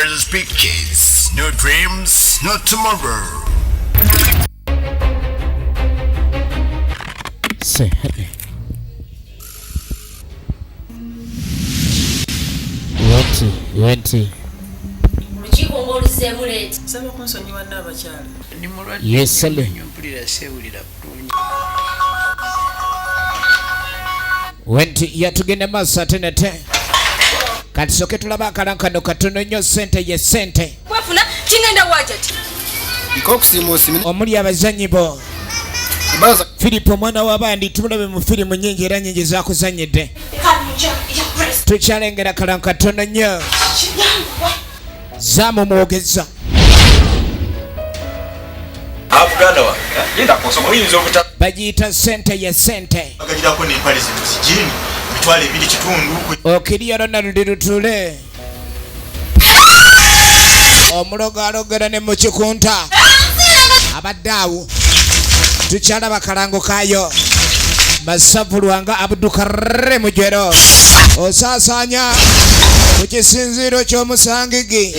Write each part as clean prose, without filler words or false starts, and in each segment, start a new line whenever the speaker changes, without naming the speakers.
Brothers Big Kids. No dreams, no tomorrow.
Say hey. Wenti.
Mchikongolo sebuleti.
Saba kunsonyiwa n'abakyala.
Yes, sir.
Mpulira sewulira bulungi.
Wenti yatugenda maaso ate nate. Kati soke tulaba akalankano katono nnyo sente ye sente.
Wafuna kingenda wajati.
Omuli abazanyi bo. Filipo mwana w'abandi tumulabe mu firimu nyingi era nyingi zakuzanyidde. Tukyalengera kalankatono nnyo. Zamumwogeza.
Abuganda wa yenda kusoma oyinza obuta
Bagiyita sente ye sente.
bagirako n'empale zituzijini bitwale ebiri kitundu
Okiriya Ronald Lutule. Omulogo alogera ne mu kikunta. Abadde tukyalaba kalango kayo. Masavu Lwanga Abdukare Mujero. Osasanya ku kisinziiro ky'omusangigi.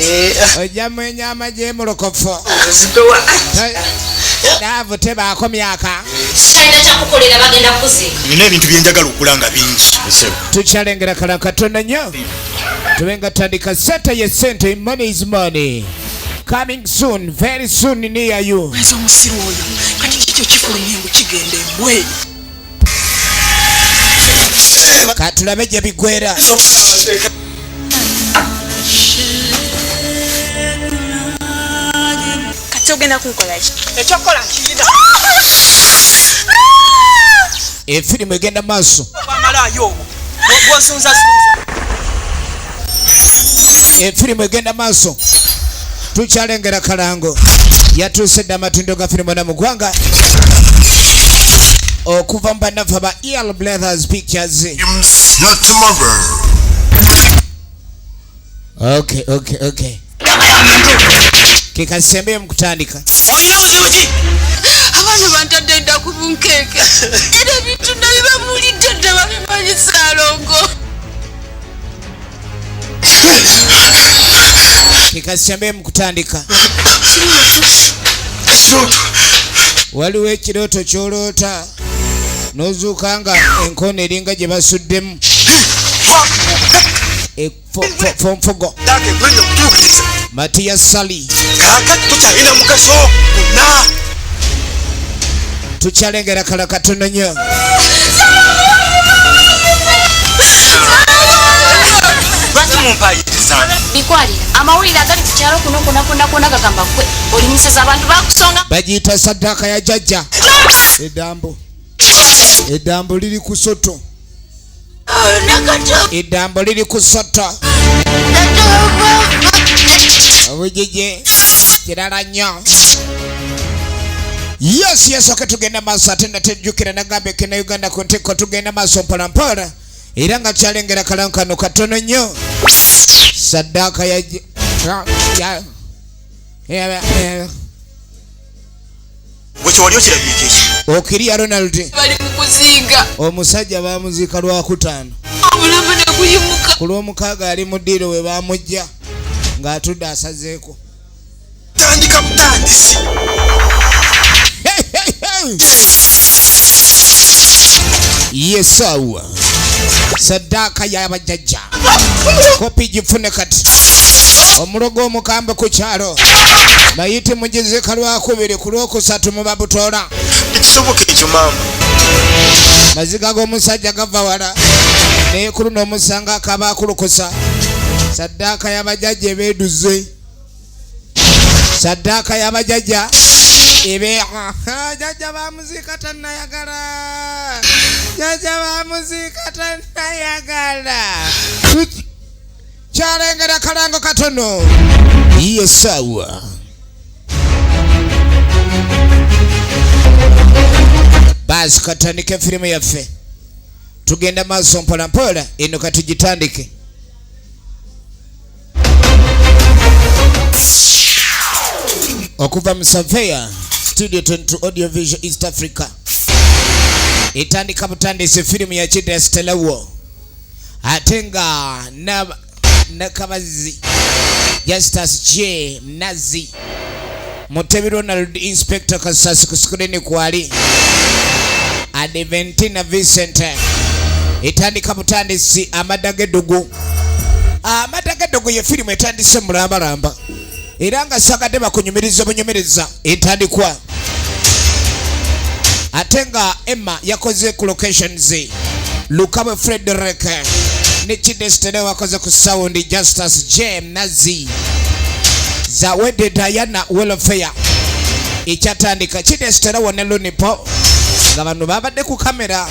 Ojja mwenya amagye mulokofo. Naavu tebaako myaka.
China kyakukolera bagenda kuziika.
nina ebintu byenjagala okulanga bingi
Tukyalengera kalankatono nnyo. Tubenga tandika sente ye sente. Money is money. Coming soon, very soon near you.
Ezo musiru oyo kati kikyo kifulumye ngu kigenda embwe.
Katulabe gye bigwera.
Kati ogenda kunkola ki? Ekyokola nkiyina.
Efirimu egenda maaso.
Bamalayo obwo. Bw'osunza.
Efirimu egenda maaso. Tukyalengera kalango. Yatuuse dda amatundo ga firimu na mugwanga. Okuva mu bannafu aba EL Brothers Pictures.
Dreams, no tomorrow.
Okay. Kikasembe mu kutandika.
olina buzibu ki
Abaana bantadde dda ku bunkeeke. Era ebintu nabibabulidde dda babimanyi Ssaalongo.
Kikasembe mu kutandika.
ekirooto
Waliwo ekirooto ky'oloota. N'ozuuka nga enkono eringa gye basuddemu. Fonfogo.
taata egwenya okutuukiriza
Matiya Sali.
kaakati tokyalina mugaso gonna
Tukyalengera kala katono nnyo.
lwaki mumpaayirizaana
Bikwali amawulire agali ku kyalo kuno kona gagamba gwe oli musezi abantu bakusonga.
Bagiyita saddaaka ya jjajja. Eddambo liri ku soto. Eddambo liri ku soto. Obujiji kirala nnyo. Yes, oke tugenda maaso ate natejjukira nagambye kena Uganda ku ntikko tugenda maaso mpolampola. Era nga kyalengera kalankano katono nnyo. Saddaaka ya
bwekyo wali okirabirika ekyo
Okiriya Ronald.
Bali mu kuzinga.
Omusajja baamuziika Lwakutaano.
Obulamu ne kuyimuka.
Ku Lwomukaaga ali mu ddiiro we baamujja ng'atudde asazeeko.
tandika butandisi
Yesawa saddaaka y'abajjajja. Kopi gifune kati. Omulogo omukambe ku kyalo. Mayite mugiziika Lwakubiri ku Lwokusatu mu Babutola.
tekisoboka ekyo maama
Maziga g'omusajja gava wala. Neekulu n'omusanga akaba akulukusa. Saddaaka y'abajjajja ebeeduze. Saddaaka y'abajjajja jjajja baamuziika tannayagala. Jjajja baamuziika tannayagala. Kyalengera kalango katono. Yesawa. Basi katandike firimu yaffe. Tugenda maaso mpolampola eno katugitandike. Okuva mu Surveyor Studio 22 Audio Visual East Africa. Etandika butandise firimu ya Chidra Stella War. Atenga na Nakabazi Justus J Nazi Mutebi Ronald Inspector Kasasi kusikudeni kwali Adventina Vincent etandika butandisi amadagedogo ye firimu etandise mulambalamba era nga sagadde bakunyumiriza etandikwa ate nga Emma yakoze ku locations Lukabe Frederick ne Chidestene wakoze ku sound Justus J Nazi Zawede Diana Welfare ekyatandika Chidestene wonelo nipo nga bano babadde ku kamera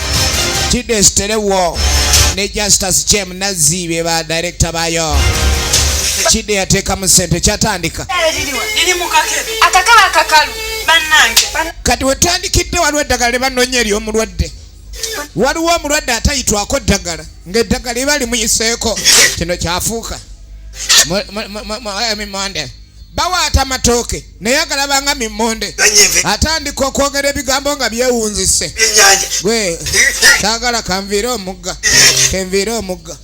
Chidestene wo ne Justus J Nazi be ba director bayo Chide yateeka mu sente kyatandika
Nini mukakebe
Akakala akakalu.
bannange
kati wetandikidde waliwo eddagala lyebanoonye ery'omulwadde waliwo omulwadde atayitwako eddagala ng'eddagala liba limuyiseeko kino kyafuuka mimonde bawaata amatooke naye agalabanga mimonde atandika okwogera ebigambo nga byewunzise gwe saagala kenviire omugga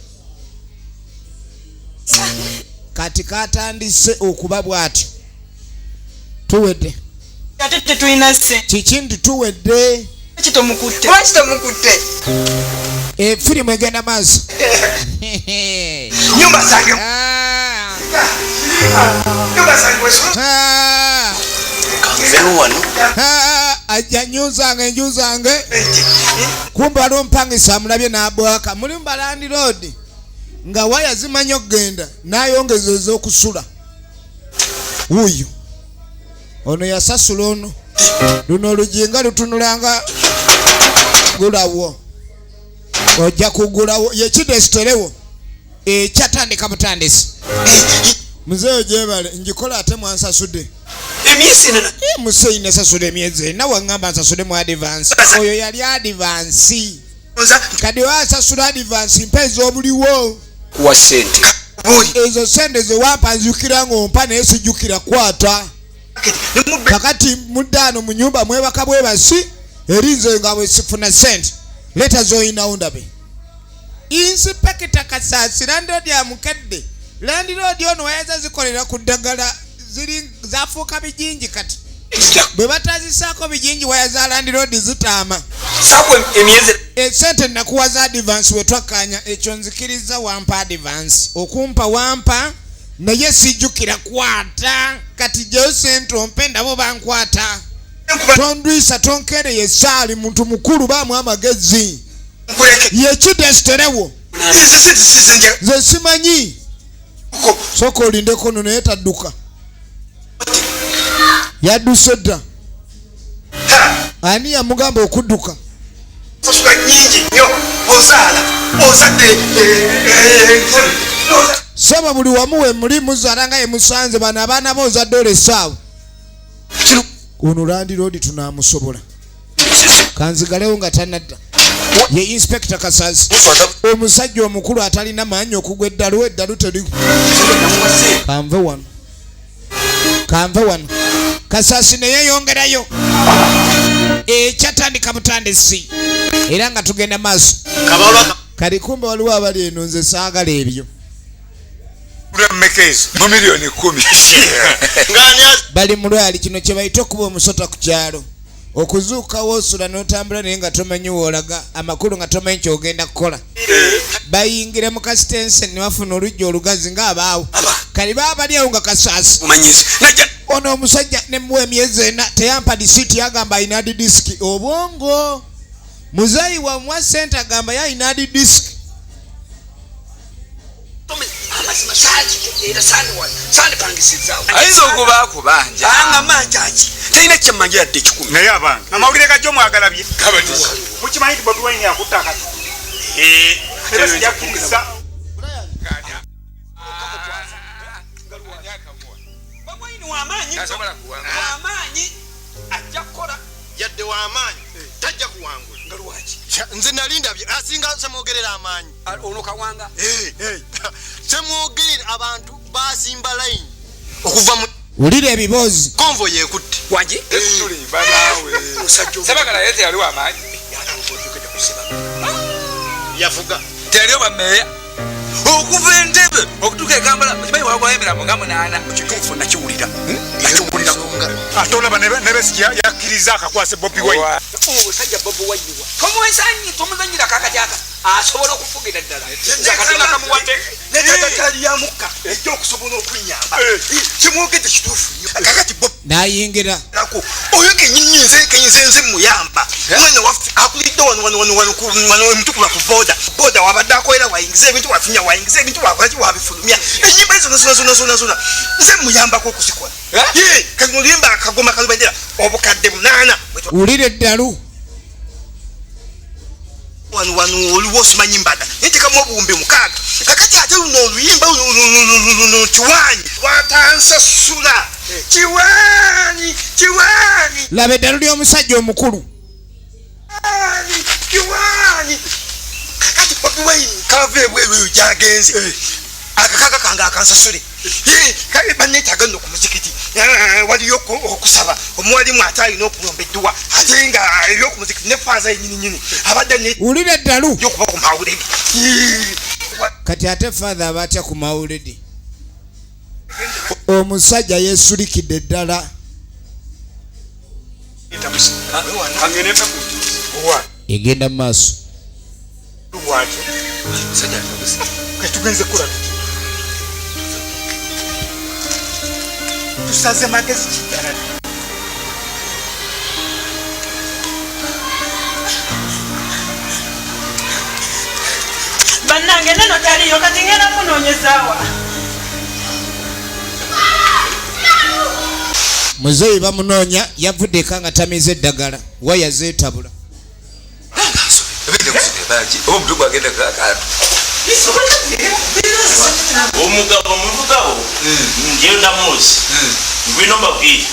kati katandise okuba bw'atyo tuwedde
ate tetulina ssente
kiki nti tuwedde
kitomukutte
firimu egenda maaso
Nyumba zange. Nyumba zange weso. Kamvenu wano.
Ajja nju zange kumbe waliwo mpangisa amulabye n'abwaka mulimu Balandi Road nga waya zimanya okgenda n'ayongeza ez'okusula wuyo ono yasasula ono luno olujinga lutunulanga gulawo ojja kugulawo yekidesiterewo ekyatandika butandisi muzeeyo gyebale njikola ate mwansasudde
Emyezi nena.
museyi nesasula emyezi ena waŋŋamba nsasudde mu advance oyo yali advance kati wasasula advance mpa ez'obuliwo
Kuwa sente.
ezo sente ze wampa nzijukira ng'ompa naye sijjukira kwata kakati muddano mu nyumba mwebaka bwebasi erinze nga bwe sifuna sente leta zoyinawo ndabe Inspector Kasasi Landlord ya mukadde Landlord ono wayeza zikolera ku ddagala ziri zafuuka bijinji kati bwe batazisaako bijinji waya za Landlord zitaama
Sakwe emyezi.
esente nakuwaza advance wetwakanya ekyo nzikiriza wampa advance okumpa wampa naye sijjukira kwata kati gyeyo sente ompe ndabo bankwata tondwisa tonkereye esaali muntu mukulu baamu amagezi yekidesiterewo nze simanyi soka olindeko no naye tadduka yadduse dda ani yamugamba okudduka
Sasuka nyingi nnyo. Ozaala. Ozadde.
saba buli wamu we muli muzaala nga ye musanze bano abaana boozadde olesaawo ono Land Road tunaamusobola kanzigalewo nga tanadda ye Inspector Kasasi omusajja omukulu atalina maanyi okugwa eddalu teriku kanve wano Kasasi naye yongerayo ekyatandika butandisi era nga tugenda maaso kali kumbe waliwo abali eno nze saagala ebyo
Mekezi. Mu milioni 10. Ngani
bali mulwali kino kye bayita okuba omusota ku kyalo okuzuuka woosula n'otambula naye nga tomanyi woolaga amakulu nga tomanyi kyogenda kukola bayingire mu kasitense ne bafuna olujja olugazi ng'abaawo kali baba bali awo nga Kasasi
Umanyizi.
ono omusajja ne muwa emyezi ena teyampa disiti yagamba ayina di disiki obwongo muzeeyi wamwa sente agamba yayina di disiki
Aizo okubaako banja. Anga manjaji. Teyina kyemmanja yadde 10.
naye abantu amawulire gajjo mwagalabye mukimanyi nti Bobi Wine yakutta kati era sijakkiriza
Wamaanyi ajja kukola
yadde w'amaanyi tajja kuwangula
nga lwaki
nze nalindabye asinga semwogerera amaanyi
ono kawanga
semwogerera abantu basimba layini okuva mu
wulira ebiboozi
konvo yekutte
wangi
tulimba naawe
sebagala yete yali wamaanyi
yafuga
teyaliyo bameeya
okuva entebe okutuuka ekambala kimanyi wagwayemera nga munaana kituufu nakiwulira
ate olaba nebesi yakkiriza akakwase Bobi Wine
osajja Bobi Wine tomwesanyi tomuzanyira kakajaka asobola okufugira ddala netatali ya mukka ejja okusobola okunyamba kimwogedde kituufu kakati
nayingira
oyo kenyinze muyamba mwana waffe akulidde wano emutukula ku boda wabadde akolera wayingiza ebintu wafinya wayingiza ebintu wakolaki wabifulumya enyimba zona nze muyambako okuzikola kati oluyimba akagoma kalubendera obukadde 8
ulira eddalu
wano oliwo osimanyi mbada nitekamu obuwumbi 6 kakati ate luno oluyimba kiwanyi watansasula kiwanyi
laba eddalu ly'omusajja omukulu
kiwanyi kakati Bobi Wine kava ebweru gyagenze akakaka kange akansasule kale banneetaaga nno ku muzikiti waliyo okusaba omuwalimu ate alina okulomba edduwa ate nga ebyoku muzikiti ne faaza yenyininyini abadde
ulira eddalu
yokuba ku mawuledi
kati ate father aba atya ku mawuledi omusajja yesulikidde eddala egenda mu maaso
tugenze kula tusaze magezi kiddala
bannange neno taliyo kati ngenda kunoonyezaawa
muzeeyi bamunoonya yavudde eka nga tamiza eddagala waya zeetabula
omugabo muvugawo njeyo ndamuzi ngwino mbabwire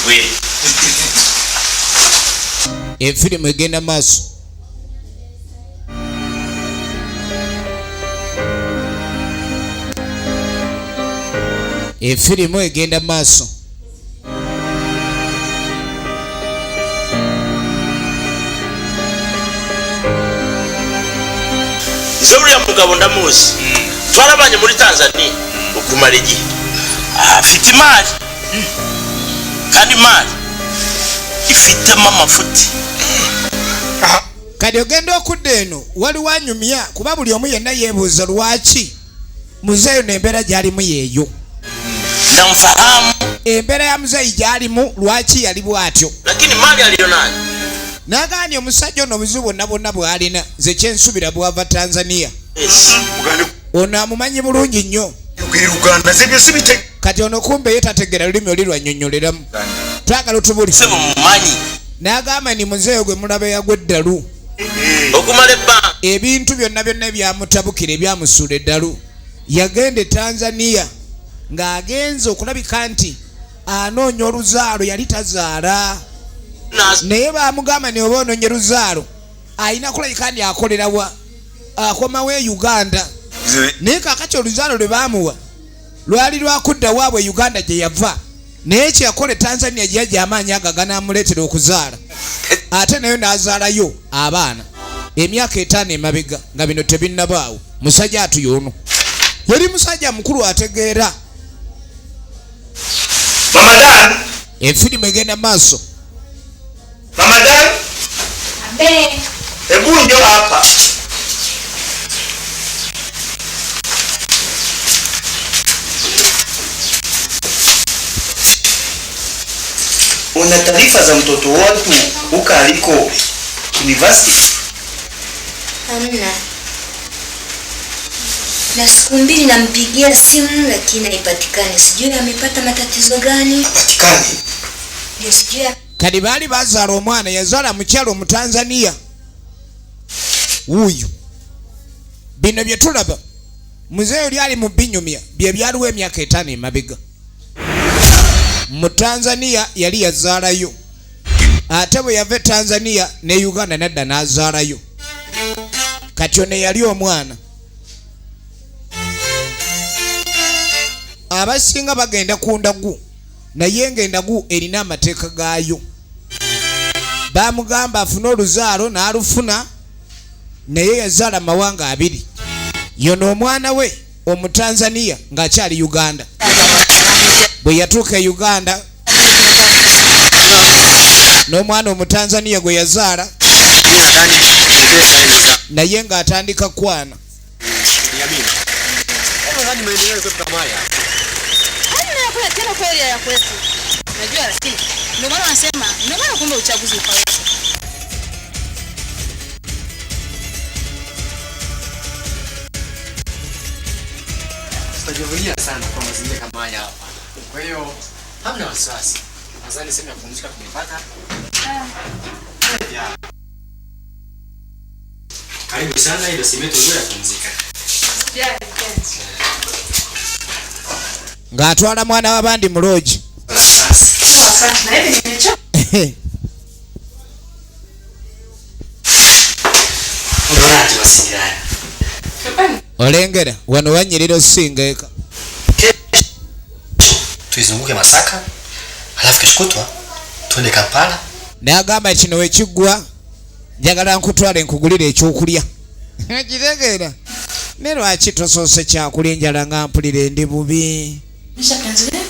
gwe
efirimu egenda maaso efirimu egenda maaso
nze buli mugabo ndamuzi twarabanye muri Tanzania okumala egihe afite maali kandi maali ifitemu amafuti
kati ogenda okudda eno waliwo anyumya kuba buli omu yenna yeebuuza lwaki muzeeyo n'embeera gy'alimu yeeyo
namfahamu
embeera ya muzeeyi gy'alimu lwaki yali bw'atyo
lakini maali aliyo nani
n'agaanye omusajja ono obuzibu bwonna bwonna bw'alina nze kyensubira bwava Tanzania ono amumanyi bulungi nnyo kati ono kumbe ye tategera lulimi oli lwannyonnyoleramu twagala otubulise
mumanyi
n'agamba ni muzeeyo gwe mulaba yagwa eddalu
okumala ebbanga
ebintu byonna byonna ebyamutabukira ebyamusuula eddalu yagenda e Tanzania ng'agenze okulabika nti anoonya oluzaalo yali tazaala naye baamugamba ne oba onoonye luzaalo alina kulabika ndi akolerawa akomawo e Uganda naye kakati oluzaalo lwe baamuwa lwali lwakudda waabwe Uganda gye yava naye kyeyakola Tanzania gye yajja amaanyi ago ganaamuleetera okuzaala ate nayo n'azaalayo abaana emyaka 5 emabega nga bino tebinnabaawo musajja atuyoono yali musajja mukulu ategeera
Ramadan
efirimu egenda maaso
Ramadan
Abe.
hebu njoo hapa una taarifa za mtoto wetu huko aliko university?
Hamna. Na siku 2 nampigia simu lakini haipatikani. Sijui amepata matatizo gani.
Hapatikani.
Ndio sijui.
kati baali bazaala omwana yazaala mukyalo mu Tanzania wuuyo bino bye tulaba muzeeyo lyali mu binyumya bye byaliwo emyaka 5 emabega mu Tanzania yali yazaalayo ate bwe yava Tanzania ne Uganda nadda n'azaalayo kati ono yali omwana abasinga bagenda ku ndagu naye ng'endagu erina amateeka gaayo baamugamba afune oluzaalo n'alufuna naye yazaala mawanga 2 yono omwana we omutanzania ng'akyali uganda bwe yatuuka e uganda n'omwana omutanzania gwe yazaala naye ng'atandika kwana.
Tutajivunia sana kwa mazingira kama haya hapa. Kwa hiyo hamna wasiwasi. Nadhani sehemu ya kupumzika tumepata. Karibu sana, ile sehemu yetu nzuri ya kupumzika.
Ng'atwala mwana w'abandi mu lodge. Olengera wano wanyirira osingeeka.
Tuizunguke Masaka, halafu kesho kutwa twende Kampala.
N'agamba kino we kiggwa njagala nkutwale nkugulira ekyokulya. Kitegeera ne lwaki tosoose kyakulya enjala nga mpulira ndi bubi.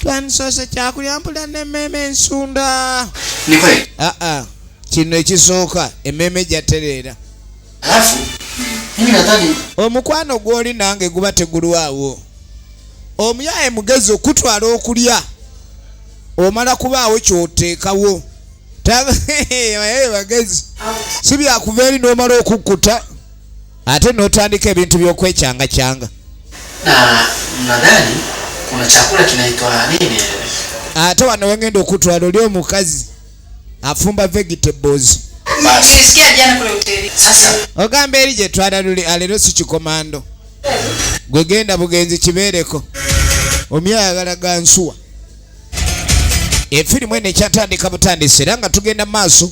Twandisoose kyakulya mpulira n'emmeeme ensunda.
Ni kweli?
Kino ekisooka emmeeme gyatereera.
Halafu mimi nadhani
omukwano gw'oli nange guba tegulwawo. Omuyaye mugezi okutwala okulya omala kubaawo kyoteekawo. Bagezi si byakuva eri n'omala okukkuta ate n'otandika ebintu by'okwecyanga.
Na nadhani kuna chakula kinaitwa nini?
Ate wano wengenda okutwala oli omukazi afumba vegetables.
Nilisikia jana kule hoteli.
Sasa
ogamba eri gye twala luli alero si kikomando. Gwe genda bugenzi kibeereko. Omuyagala gansuwa. Efirimu eno ekyatandika butandisi era nga tugenda maaso.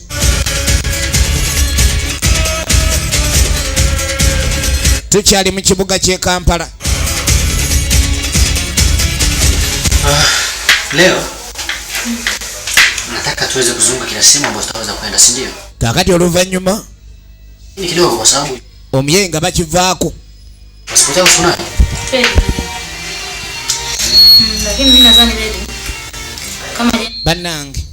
Tukyali mu kibuga ky'e Kampala.
Leo nataka tuweze kuzunguka kila sehemu ambayo tutaweza kwenda, si ndio?
Kakati oluvannyuma
ni kidogo kwa sababu
omuyeyi nga bakivaako.
Pasipoti yako unayo?
Lakini mimi nadhani ready. Kama
Bannange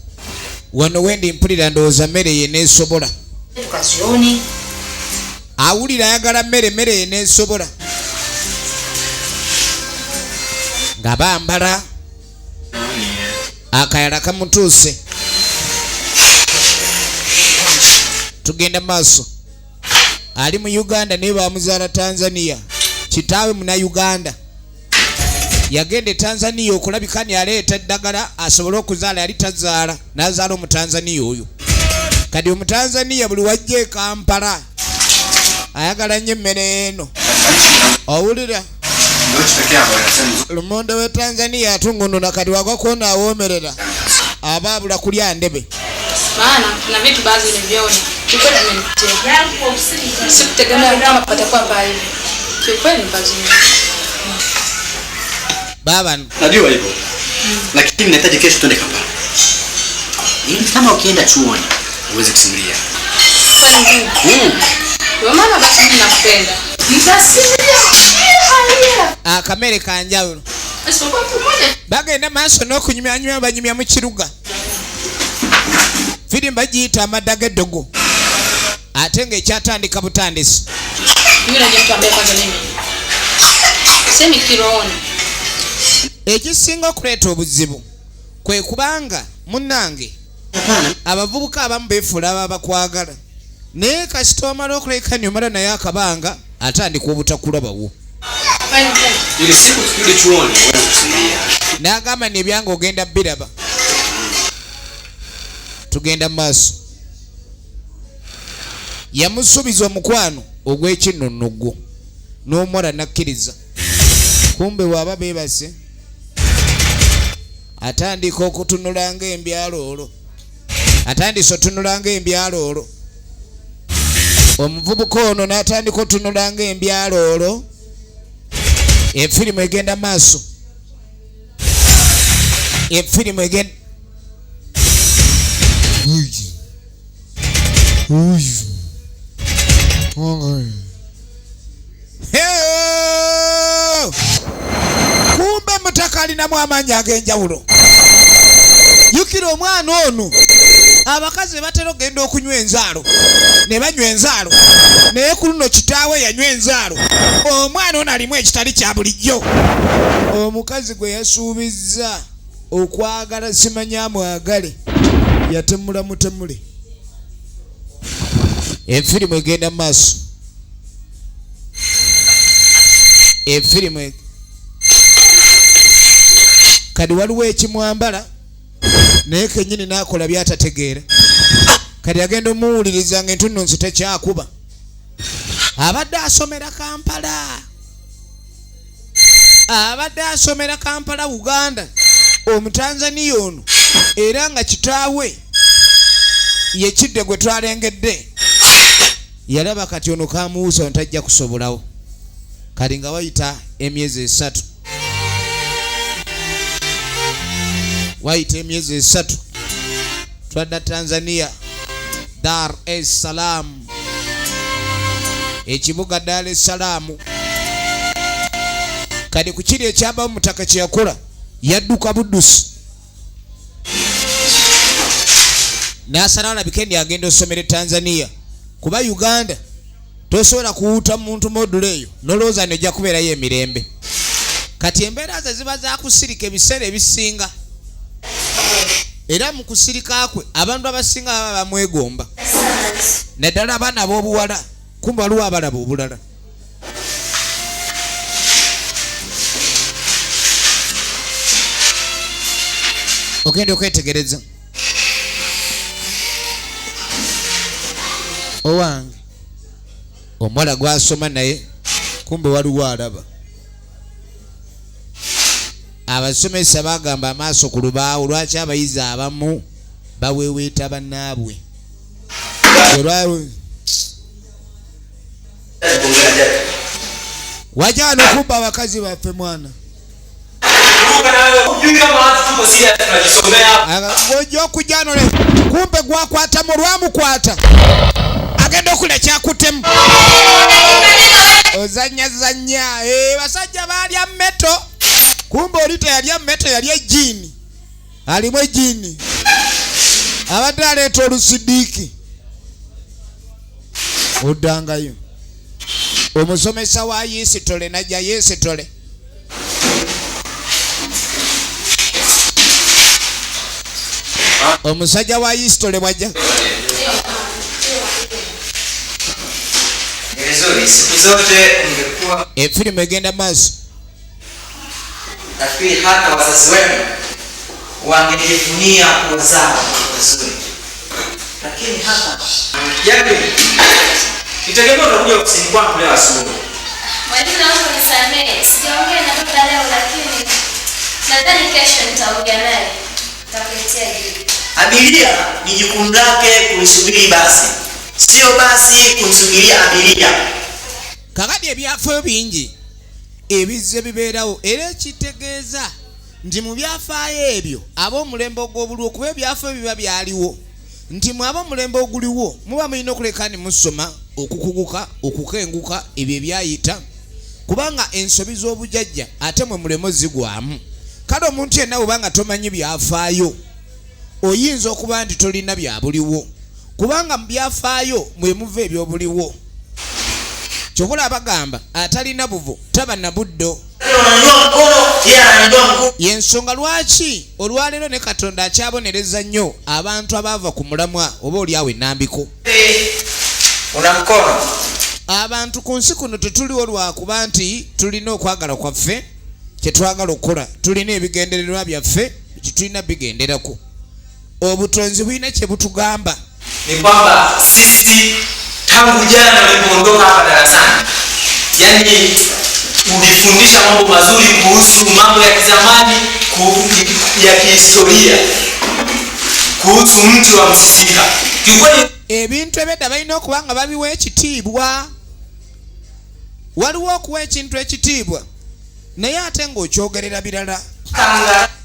wano wendi mpulira ndowooza mmere ye neesobola.
tukasioni.
Awulira ayagala mmere ye neesobola. Nga bambala akayala kamutuuse. Tugenda maaso. Ali mu Uganda naye bamuzaala Tanzania. Kitaawe muna Uganda. Yagende Tanzania okulabika ni aleeta eddagala asobole okuzaala yali tazaala n'azaala Omutanzania oyo. Kati Omutanzania buli wajja e Kampala ayagala nnyo emmere eno. Owulira? Lumonde we Tanzania atungununa kati wagwakoona awoomerera abaabula kulya ndebe.
Maana kuna vitu baadhi niliviona. Kikweli nimenipitia. Sikutegemea kama patakuwa mbaya hivi. Kikweli ni pazuri.
Baba
najua hivyo. Lakini nahitaji kesho twende Kampala. Ili kama ukienda chuoni uweze kusimulia.
Kwa maana basi mimi nakupenda. Nitasimulia.
Akamere kanjawulo.
Asipokuwa mtu mmoja.
Bagenda maaso n'okunyumyanyumya banyumya mu kiruga. Firimba giyita amadda g'eddogo. Ate ng'ekyatandika butandisi.
Mimi najua mtu ambaye kwanza mimi. Semi kirooni.
Ekisinga okuleeta obuzibu kwe kubanga munnange abavubuka abamu beefuula ababakwagala naye kasita omala okulekani omala naye akabanga atandika obutakulaba
ili siku tukirudi chuoni uweze kusimulia.
N'agamba nebyange ogenda biraba. Tugenda maaso. Yamusuubiza omukwano ogw'ekinnonnoggo n'omuwala nakkiriza. Kumbe waaba beebase atandika okutunula ng'embyalo olwo. Omuvubuka ono n'atandika otunula ng'embyalo olwo. Efirimu egenda maaso. Efirimu egenda balinamu amaanyi ag'enjawulo. Jjukira omwana ono abakazi batera okgenda okunywa enzaalo ne banywa enzaalo naye ku luno kitaawe yanywa enzaalo. Omwana ono alimu ekitali kya bulijjo. Omukazi gwe yasuubizza okwagala simanya amwagale yatemula mutemule. Efirimu egenda mu maaso. Efirimu kadi waliwo ekimwambala naye kennyini n'akola byatategeera. Kadi agenda omuwuliriza ng'entunno nsi tekyakuba. Abadde asomera Kampala. Abadde asomera Kampala Uganda. Omutanzania ono era nga kitaawe ye Kidde gwe twalengedde. Yalaba kati ono kamuwuza ntajja kusobolawo. Kali nga wayita emyezi 3. Wayita emyezi 3. Twadda Tanzania, Dar es Salaam. Ekibuga Dar es Salaam. Kadi ku kiri ekyaba mutaka kye yakola yadduka buddusi. N'asalawo alabike agenda osomera Tanzania. Kuba Uganda tosobola kuwuuta muntu module eyo nolowooza nojja kubeerayo emirembe. Kati embeera ze ziba za kusirika ebiseera ebisinga. Era mu kusirika kwe abantu abasinga baba bamwegomba. Naddala abaana ab'obuwala kumbe waliwo abalaba obulala. Ogenda okwetegereza. Owange omuwala gwasoma naye kumbe waliwo alaba. Abasomesa bagamba amaaso ku lubaawo lwaki abayizi abamu baweweeta bannaabwe. Wajja nokumba abakazi baffe mwana. Ojja okujja nole kumbe gwakwata mu lwamukwata agenda okula kyakutemu. Ozanya basajja balya mmeto kumbe oli teyalya mmeto yalya ejjiini. Alimu ejjiini abadde aleeta olusidiiki. Oddangayo omusomesa wa Yeesitole najja Yeesitole. Omusajja wa Yeesitole bwajja.
Siku zote ungekuwa
efirimu egenda maaso.
Nafikiri hata wazazi wenu wangejivunia kuwazaa wazuri, lakini hapa yapi itategemea utakuja ofisini kwangu leo asubuhi.
Mwalimu naomba nisamehe, sijaongea na baba leo, lakini nadhani kesho nitaongea naye. Nitakuletea jibu.
Abiria ni jukumu lake kulisubiri basi, sio basi kumsubiria abiria.
Kakati ebyafaayo bingi ebizze bibeerawo era ekitegeeza nti mu byafaayo ebyo ab'omulembe ogw'obulwo kuba ebyafaayo biba byaliwo nti mu ab'omulembe oguliwo muba mulina okuleka ne musoma okukuguka okukenguka ebyo ebyayita kubanga ensobi z'obujajja ate mwe mulemo zigwamu. Kale omuntu yenna bw'obanga tomanyi byafaayo oyinza okuba nti tolina byabuliwo kubanga mu byafaayo mwe muva ebyobuliwo. Kyokola bagamba atalina buvo taba na buddo. Yensonga lwaki olwaleero ne Katonda akyabonereza nnyo abantu abaava ku mulamwa oba oliawo ennambiko. Abantu ku nsi kuno tetuliwo lwakuba nti tulina okwagala kwaffe kye twagala okukola, tulina ebigendererwa byaffe kye tulina bigenderako. Obutonzi bulina kye butugamba.
Ni kwamba sisi tangu jana ulipoondoka hapa darasani, yani ulifundisha mambo mazuri kuhusu mambo ya kizamani, ya kihistoria, kuhusu mji wa Msisika. Kikweli
ebintu ebedda balina okuba nga babiwa ekitiibwa. Waliwo okuwa ekintu ekitiibwa naye ate ng'okyogerera birala.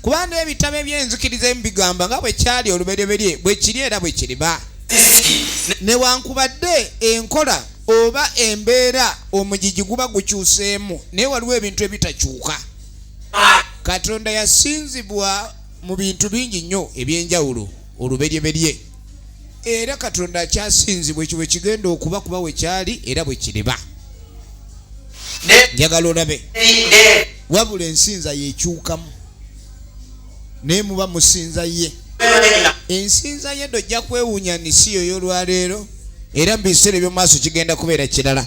Kubanga ebitabo ebyenzikiriza ebigamba nga bwe kyali olubereberye bwe kiri era bwe kiriba. Newankubadde enkola oba embeera omugigi guba gukyuseemu naye waliwo ebintu ebitakyuka. Katonda yasinzibwa mu bintu bingi nnyo ebyenjawulo oluberyeberye era Katonda akyasinzibwa ekyo bwe kigenda okuba kuba we kyali era bwe kiriba. Njagala olabe wabula ensinza yekyukamu naye muba musinza ye. Ensinza ye dojja kwewuunya nsi yo y'olwaleero era mu biseera eby'omaaso kigenda kubeera kirala.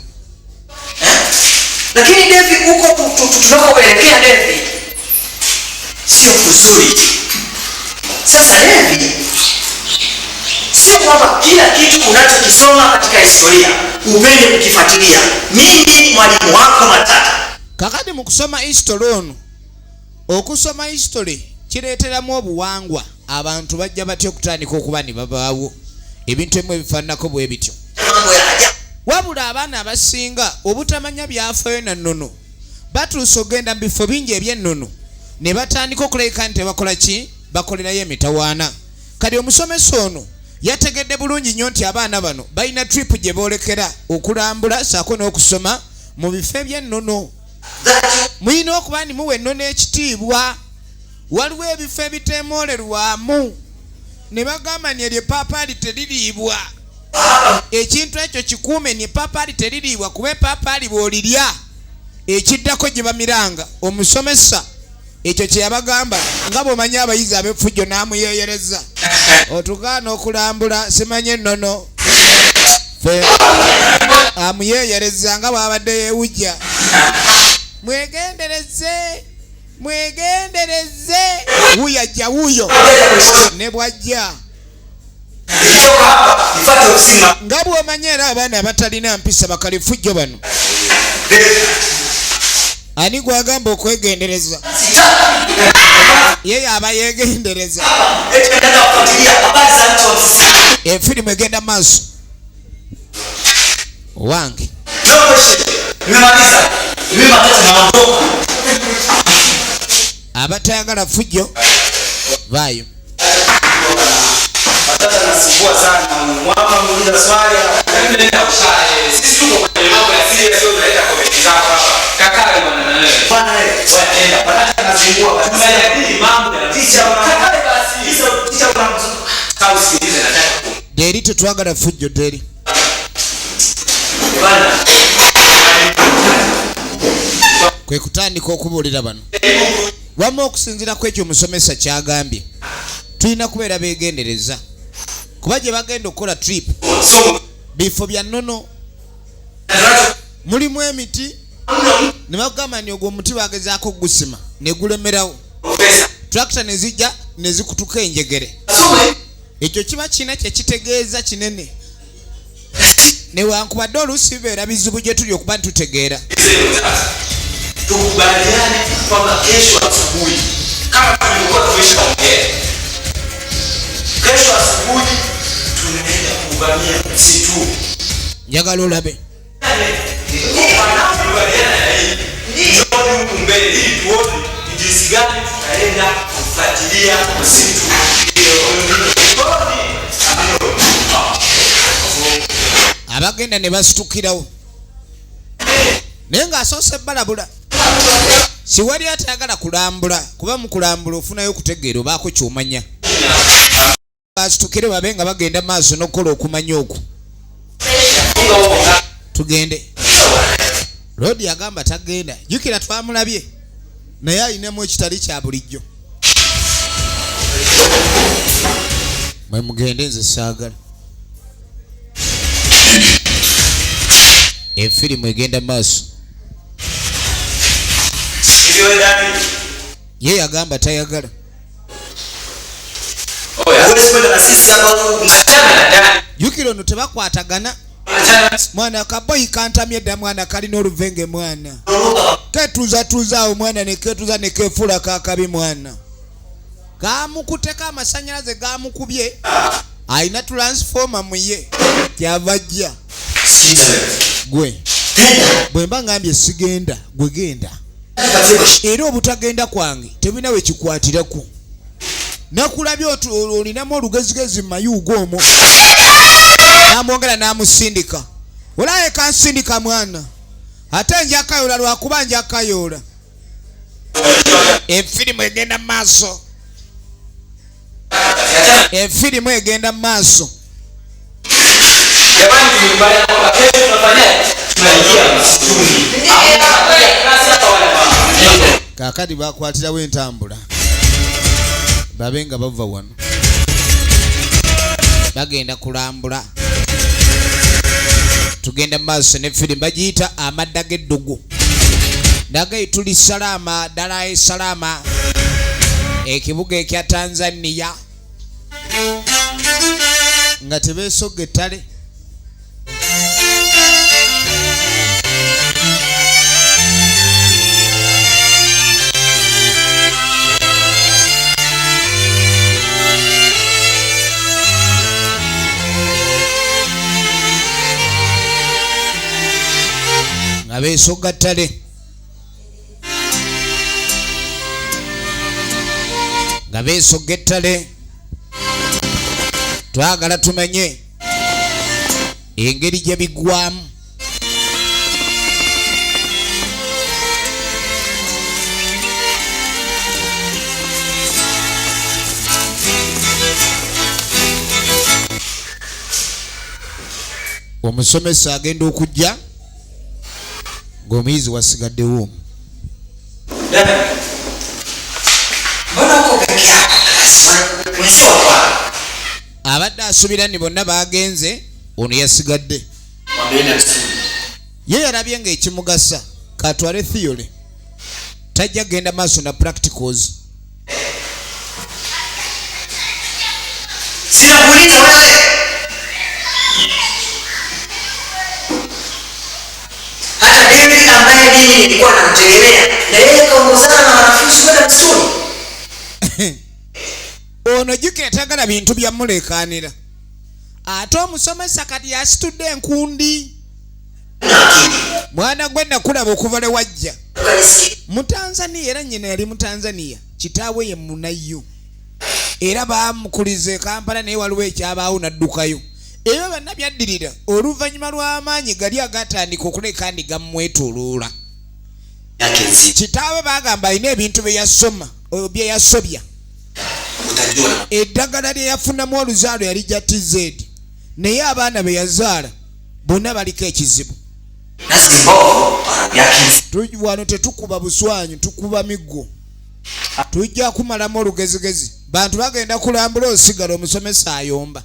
Lakini David huko tunakoelekea David sio kuzuri. Sasa David sio kwamba kila kitu unachokisoma katika historia upende kukifuatilia. Mimi mwalimu wako Matata.
Kakati mu kusoma history ono okusoma history kireeteramu obuwangwa abantu bajja batya okutandika okuba ne babaawo ebintu ebimu ebifaananako bwe bityo. Wabula abaana abasinga obutamanya byafaayo na nnono batuusa ogenda mu bifo bingi eby'ennono ne batandika okulabika nti bakola ki bakolerayo emitawaana. Kati omusomesa ono yategedde bulungi nnyo nti abaana bano balina trip gye boolekera okulambula saako n'okusoma mu bifo eby'ennono. Muyina okuba ni muwa ennono ekitiibwa. Waliwo ebifo ebiteemoolerwamu ne bagamba ni eryepaapaali teririibwa. Ekintu ekyo kikuume ni epaapaali teririibwa kuba epaapaali bw'olirya ekiddako gye bamiranga. Omusomesa ekyo kye yabagamba nga bw'omanyi abayizi ab'effujjo n'amuyeeyereza otugaana okulambula simanye ennono fe amuyeeyereza nga bw'abadde yeewujja. Mwegendereze wuyo ajja wuyo ne bw'ajja nga bw'omanyi era abaana abatalina mpisa bakalifujjo bano. Ani gwagamba okwegendereza? Yeye aba yegendereza. Efirimu egenda maaso wange. Abatayagala fujjo vaayo. Deri tetwagala fujjo deri. Kwe kutandika okubuulira bano wamu okusinziira ku ekyo omusomesa kyagambye tulina kubeera beegendereza kuba gye bagenda okukola trip bifo bya nnono mulimu emiti ne bagamba ni ogwo omuti bagezaako gusima ne gulemerawo tractor ne zijja ne zikutuka enjegere. Ekyo kiba kina kye kitegeeza kinene newankubadde oluusi bibeera bizibu gye tuli okuba ntitutegeera.
Tukubaliane kwamba kesho asubuhi kama tulikuwa tumeshaongea, kesho asubuhi tunaenda kuvamia msitu.
Njagala olabe
ndio mbele ili tuone ni jinsi gani tutaenda kufuatilia msitu.
abagenda ne basitukirawo naye ng'asoose balabula. Siwali atayagala kulambula kuba mu kulambula ofunayo okutegeera obaako ky'omanya. Basitukire babe nga bagenda maaso n'okukola okumanya okwo. Tugende. Lodi agamba tagenda. Jukira twamulabye naye alinamu ekitali kya bulijjo. Mwe mugende nze saagala. Efirimu egenda maaso. Ye agamba tayagala. Jukira ono tebakwatagana. Mwana kaboyi kantamye dda mwana kalina oluvenge mwana. Ketuuzatuuzaawo mwana ne ketuuza ne keefuula kaakabi mwana. Gaamukuteko amasannyalaze gaamukubye. Alina transformer mu ye. Kyava ajja. Gwe. Bwe mba ngambye sigenda, gwe genda. Era obutagenda kwange tebina we kikwatiraku. Nakulabye olinamu olugezigezi mu mayuugo omwo. Namwongera namusindika. Olaye kansindika mwana. Ate njakayola lwakuba njakayoola. Efirimu egenda maaso. Efirimu egenda maaso. Kakati bakwatirawo entambula babenga bava wano bagenda kulambula. Tugenda maaso ne firimu bagiyita amadda g'eddugu. Nagai tuli Salama, Dar es Salaam, ekibuga ekya Tanzania. Nga tebeesogga ettale. Nga beesogga ttale. Nga beesogga ettale. Twagala tumenye engeri gye biggwamu. Omusomesa agenda okujja ng'omuyizi wasigaddewo. Abadde asubira ni bonna bagenze, ono yasigadde. Ye yalabye ng'ekimugasa katwale theory tajja genda maaso na practicals.
Sinakuuliza wewe. Hata David ambaye mimi nilikuwa namtegemea na yeye kaongozana na wanafunzi kwenda msituni.
Ono jukira tagala bintu bya mulekanira. Ate omusomesa kati yasitudde enkundi. Mwana gwe nakulaba okuva le wajja. Mu Tanzania era nnyina yali mu Tanzania. Kitaawe ye munayo. Era baamukulize Kampala naye waliwo ekyabaawo n'addukayo. Ebyo byonna byaddirira oluvannyuma lw'amaanyi gali agatandika okuleka ndi gammwetooloola. Kitaawe baagamba alina ebintu bye yasoma bye yasobya. Eddagala lye yafunamu oluzaalo yali gya TZ. Naye abaana be yazaala bonna baliko ekizibu. Wano tetukuba buswanyu, tukuba miggo. Tujja kumalamu olugezigezi. Bantu bagenda kulambula osigala omusomesa ayomba.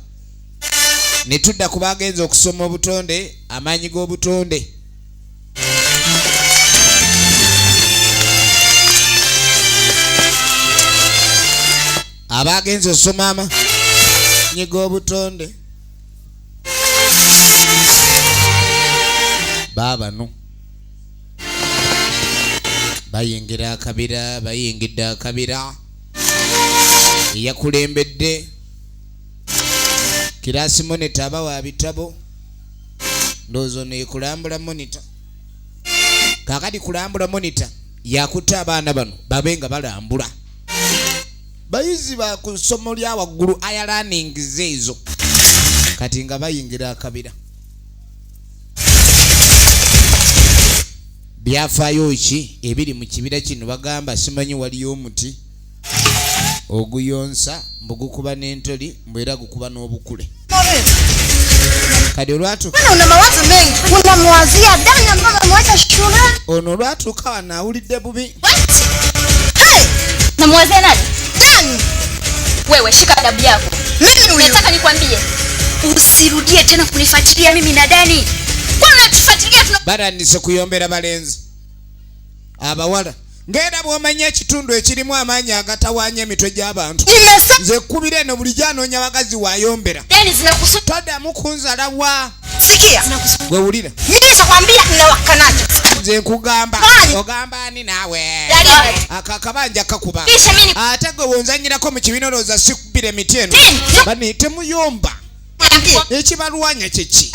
Ne tudda ku bagenze okusoma obutonde, amaanyi g'obutonde. Abagenze osoma amaanyi g'obutonde. Baabano bayingira akabira, bayingidde akabira. Yakulembedde Kirasi monitor abawa bitabo. Ndozo ne kulambula monitor. Kakati kulambula monitor yakuta abaana bano babenga balambula. Bayizi ba kusomo lya waggulu aya learning zezo. Kati nga bayingira akabira. Byafaayo ki ebiri mu kibira kino bagamba simanyi waliyo omuti oguyonsa mbugukuba n'entoli mbwera gukuba n'obukule. Kadi olwatu
una mawazo mengi, unamwazia Dani ambaye amemwacha shule.
Ono olwatuuka wano awulidde bubi.
Hey! Namwazia nani?
Dani!
Wewe shika adabu yako.
Mimi huyu.
Nataka nikwambie usirudie tena kunifuatilia mimi na Dani. Kwa nini tufuatilia tuna
Barandise kuyombera balenzi. Abawala ngenda bwomanya ekitundu ekirimu amaanyi agatawanya emitwe gy'abantu. Nze kubira eno buli gy'anoonya bagazi wayombera.
Dani zinakusu
Toddamu kunzala wa.
Sikia.
Gwe wulira.
Mimi nakwambia ninawakanacho.
Nze nkugamba. Ogamba ani naawe. Akakabanja kakuba. Ate gwe wonzanyirako mu kibiina olowooza sikubira emiti eno. Bani temuyomba. Ekibalwanya kyeki.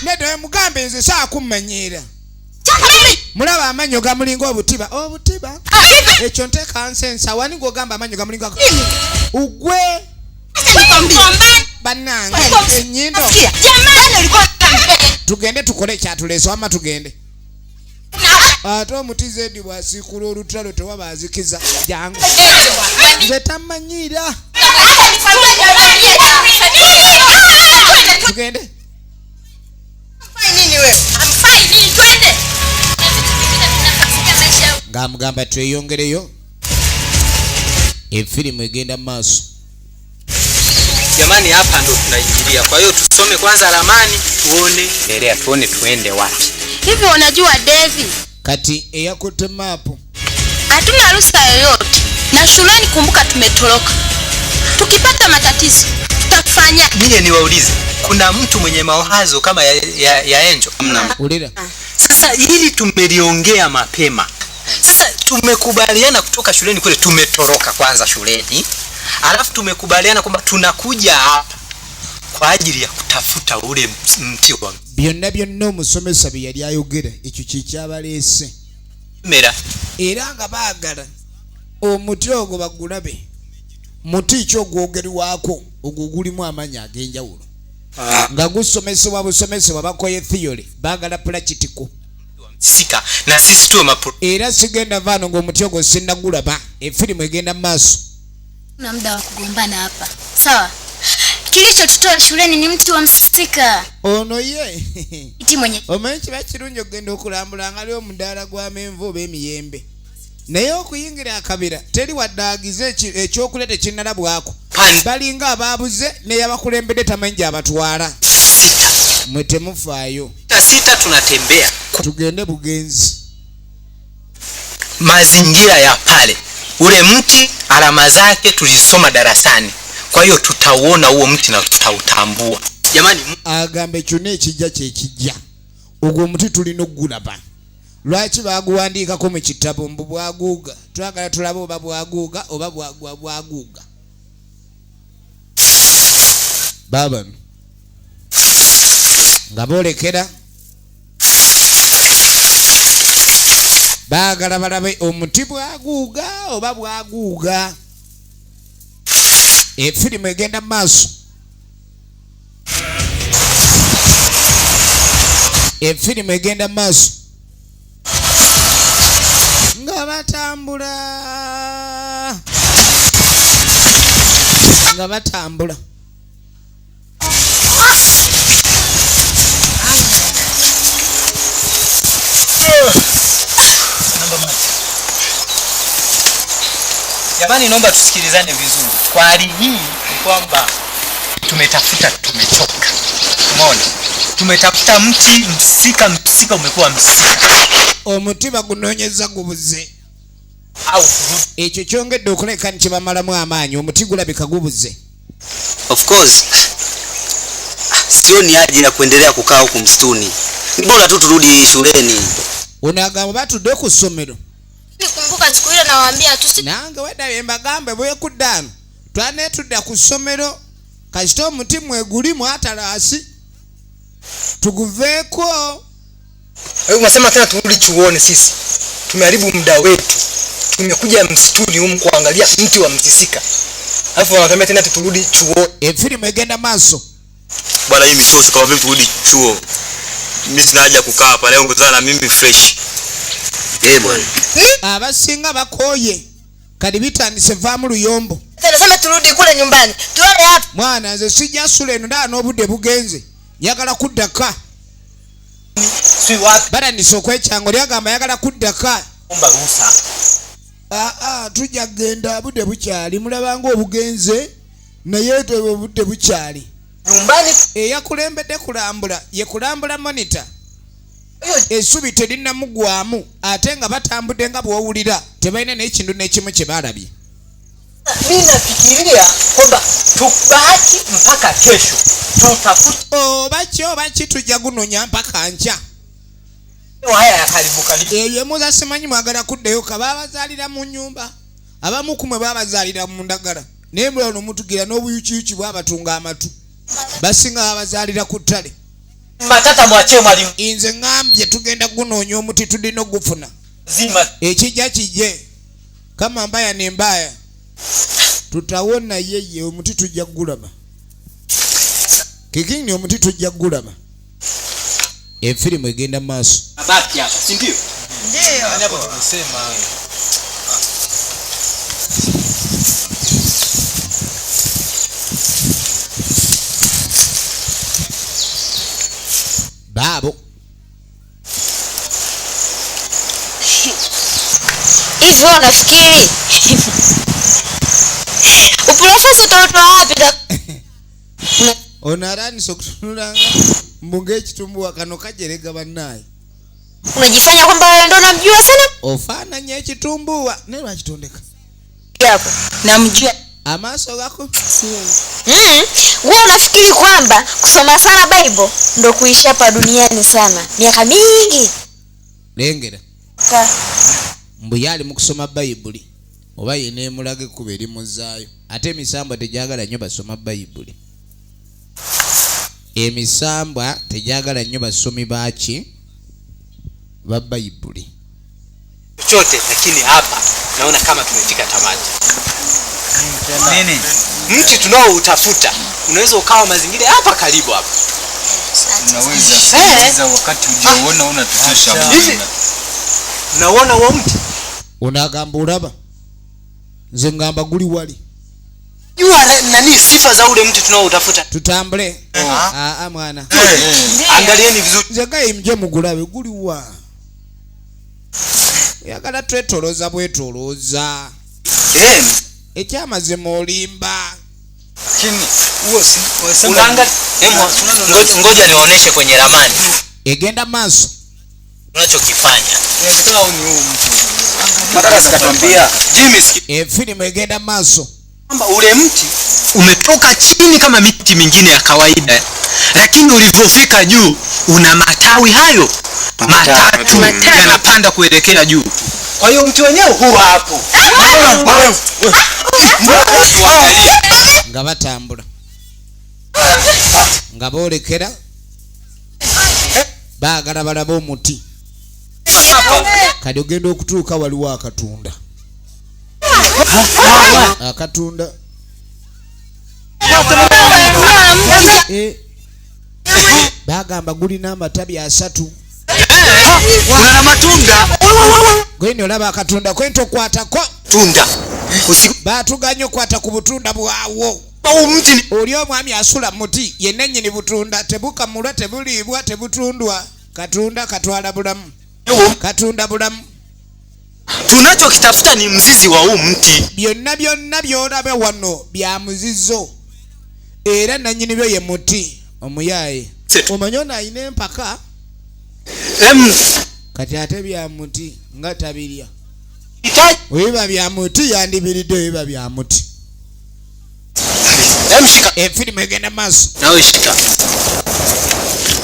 Nedda mugambe nze saakumanyiira. Mulaba amanyo gamulinga obutiba. Obutiba? Ekyo nteeka nsensa wani ng'ogamba amanyo gamulinga. Ugwe. Bannange ennyindo. Tugende tukole ekyatuleese wamma tugende. ate omuti zedi bwasiikula olutalo tewabazikiza jangu nze tamanyiira tugende ng'amugamba tweyongereyo efirimu egenda mu maaso.
Jamani, hapa ndo tunaingilia, kwa hiyo tusome kwanza ramani tuone elea, tuone tuende wapi.
Hivi unajua Devi,
kati eyakutte mapu
hatuna ruhusa yoyote na shuleni, kumbuka tumetoroka. Tukipata matatizo tutafanya.
Mie niwaulize, kuna mtu mwenye mawazo kama ya Enjo?
Ulira.
Sasa hili tumeliongea mapema. Sasa tumekubaliana kutoka shuleni kule, tumetoroka kwanza shuleni. Alafu tumekubaliana kwamba tunakuja hapa kwa ajili ya kutafuta ule mti wa
byonna omusomesa bye yali ayogera ekyo kikyabaleese
mera
era nga baagala omuti ogwo bagulabe muti ki ogwogerwako ogwo gulimu amanya ag'enjawulo nga gusomesebwa busomesebwa bakoye theory baagala practical
sika na sisi tuwe mapro
era sigenda vaano ng'omuti ogwo sinnagulaba efirimu egenda mu maaso.
Na muda wa kugombana hapa. Sawa. Kilichotutoa shuleni ni mti wa msika.
Ono ye.
Iti mwenye.
Omanyi kiba kirungi okugenda okulambula nga lyo omudaala gwa menvu oba emiyembe. Naye okuyingira akabira teri waddaagize ekyokuleta kinnalabwako. Balinga abaabuze neyabakulembedde tamanyi gyabatwala. Mwe temufaayo.
Sita tunatembea.
Tugende bugenzi.
Mazingira ya pale. Ule mti alama zake tulisoma darasani. Kwa hiyo tutauona huo mti na tutautambua. Jamani,
agambe kyonna ekijja kyekijja. Ogwo muti tulina okugulaba. Lwaki baguwandiikako mu kitabo mbu bwaguuga? Twagala tulabe oba bwaguuga oba bwaguuga. Baba nga boolekera baagala balabe omuti bwaguuga oba bwaguuga. Efirimu egenda mu maaso. Efirimu egenda mu maaso. Nga batambula. Nga batambula.
Jamani, naomba tusikilizane vizuri. Kwa hali hii ni kwamba tumetafuta, tumechoka. Umeona? Tumetafuta mti msika umekuwa msika.
Omuti bagunoonyeza gubuze.
Au
ekyo kyongedde okuleka nti bamalamu amaanyi omuti gulabika gubuze.
Of course. Sioni haja ya kuendelea kukaa huku msituni. Ni bora tu turudi shuleni.
Unagamba batudde ku ssomero.
Nikumbuka siku ile nawaambia tusi.
Nange wedda mbagambe bwe kuddano. Twanetudda ku ssomero kasita omuti mwegulimu atalasi. Tuguveeko.
Wewe unasema tena turudi chuoni sisi. Tumeharibu muda wetu. Tumekuja msituni humu kuangalia mti wa msisika. Alafu wanatuambia tena turudi chuoni.
Efirimu egenda maaso.
Bwana, hii mitosi kama vipi turudi chuo? Mimi sina haja kukaa hapa leo, ngozana na mimi fresh.
Bwana.
Abasinga bakoye. Kadi bitandise vaamu luyombo.
Nasema turudi kule nyumbani. Tuone hapa.
Mwana nze sijja sula eno ndaa n'obudde bugenze. Yagala kuddaka.
Si wapi?
Batandise okwekyango lyagamba yagala kuddaka.
Omba ruhusa.
Tujja genda budde bukyali mulabanga obugenze naye tewe budde bukyali.
Nyumbani
eyakulembedde kulambula ye kulambula monitor. Essubi terinamugwamu ate nga batambudde nga bw'owulira tebalina n'ekintu n'ekimu kye balabye.
Mimi nafikiria kwamba tubaki mpaka kesho. Tutafuta
oba ki tujja gunonya mpaka nkya.
Haya yakalibuka ni.
Eyo muza simanyi mwagala kuddeyo kababazaalira mu nnyumba. Abamu kumwe babazaalira mu ndagala. Naye mulano mutugira n'obuyukyuyuki bwabatunga amatu. Basinga babazaalira ku ttale.
Matata mwache mwalimu.
Inze ngambye tugenda gunoonya omuti tudina ogufuna.
Zima.
Ekijja kijje. Kama mbaya ne mbaya. Tutawona yeye omuti tujja gulaba. Kikini omuti tujja gulaba. Efirimu egenda maaso.
Abaki hapa, si ndio?
Ndio.
Hapo tumesema wewe.
Babu.
Hivi unafikiri uprofesa utatoa wapi?
Onarani sokutunulanga mbunge ekitumbua kano kajerega bannaye.
Unajifanya kwamba wewe ndo unamjua sana?
Ofana nye ekitumbua ne lwakitondeka.
Yapo. Namjua.
Amaso gako?
Wewe unafikiri kwamba kusoma sana Bible ndo kuishi hapa duniani sana miaka mingi?
Lengera. Mbu yali mu kusoma Bible oba yene mulage kuberi muzaayo ate emisambwa tejagala nnyo basoma Bible. Emisambwa tejagala nnyo basomi baki ba Bible.
Chochote lakini hapa naona kama tumefika tamati. Nini? Mti tunao utafuta. Unaweza ukawa mazingira hapa karibu hapa.
Unaweza wakati ujiona unatutosha mwana.
Unaona huo mti?
Unagamba uraba. Nze ngamba guli wali.
Jua nani sifa za ule mti tunao utafuta?
Tutambule. Mwana.
Angalieni vizuri.
Nze gaye mje mugulabe guli wa. Yakala twetoloza bwetoloza. Ekyamaze molimba.
Lakini huo si
unanga ngoja niwaoneshe kwenye ramani.
Egenda maso.
Unachokifanya.
Ndio ni huu mtu.
Mataka sikatwambia. Jimmy
film egenda maso.
Kwamba ule mti umetoka chini kama miti mingine ya kawaida. Lakini ulivyofika juu una matawi hayo matatu yanapanda kuelekea juu. Kwa hiyo mti wenyewe huu hapo.
Nga batambula nga boolekera baagala balaba omuti kati ogenda okutuuka waliwo akatunda akatunda bagamba gulina amatabi 3
kuna matunda
gwene olaba akatunda kwento kwatako
tunda
batuganya okwata ku butunda bwawo oli omwami asula muti yenennyini butunda tebukamulwa tebuliibwa tebutundwa katunda katwala bulamu katunda bulamu.
Tunachokitafuta ni mzizi wa huu mti.
Byonna byolabe wano bya muzizo era nannyini byo ye muti omuyaye omanyona ayina empaka kati ate bya muti nga tabirya weba bya muti yandibiridde weba bya muti. Efirimu egenda maaso
nawe shika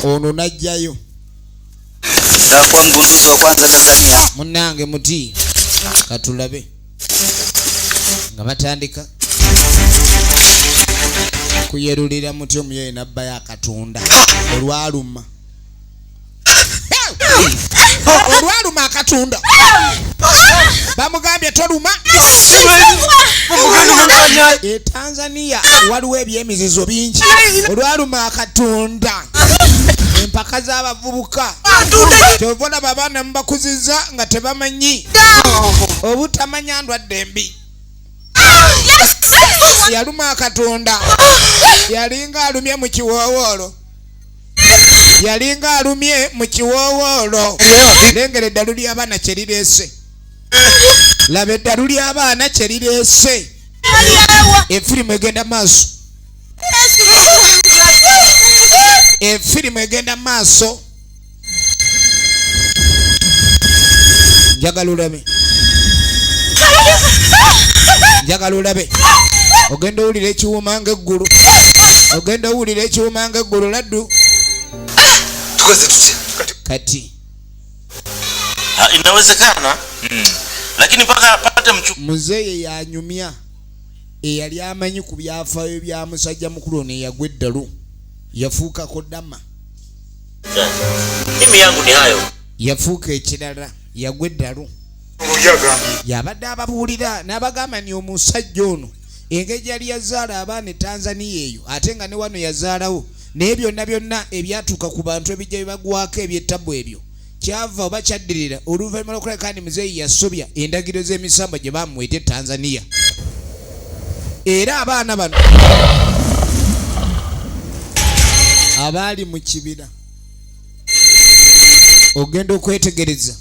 ono najjayo
Gunduzi wa kwanza Tanzania.
Munange muti katulabe nga batandika kuyerulira muti omuyaye nabba yakatunda olwaluma olwaluma akatunda bamugambye toluma. Tanzania waliwo ebyemizizo bingi olwaluma akatunda empaka z'abavubuka kyovona babaana mubakuziza nga tebamanyi obutamanya ndwadde embi. Yaluma akatunda yalinga alumye mu kiwoowoolo yalinga alumye mu kiwoowoolo. Lengera eddalu ly'abaana kye lireese laba eddalu ly'abaana kye lireese. Efirimu egenda maaso efirimu egenda maaso njagala olabe ogenda owulira ekiwuma ng'eggulu ogenda owulira ekiwuma ng'eggulu laddu kati
inawezekana lakini mpaka apate
muzeye yanyumya eyali amanyi ku byafaayo bya musajja mukulu ono eyagwa eddalu yafuukako ddama.
Mimi yangu ni hayo.
Yafuuka ekirala yagwa eddalu yabadde ababuulira n'abagamba ni omusajja ono engeri yali yazaala abaana Tanzania eyo ate nga ne wano yazaalawo naye byonna ebyatuuka ku bantu ebijja bibagwako ebyettabu ebyo kyava oba kyaddirira oluvannyuma lw'okulaba kandi muzeeyi yasobya endagiro z'emisambo gye bamuweta e Tanzania. Era abaana bano abaali mu kibira ogenda okwetegereza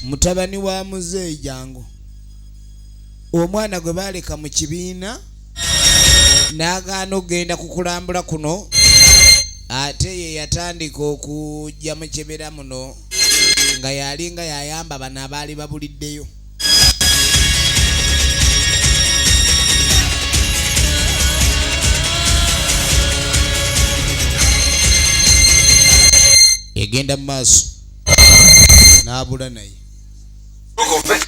mutabani wa muzeeyi Jangu omwana gwe baaleka mu kibiina n'agaana okugenda kukulambula kuno ate ye yatandika okujja mu kibira muno nga yalinga yayamba bano abaali babuliddeyo. Egenda mu maaso n'abula naye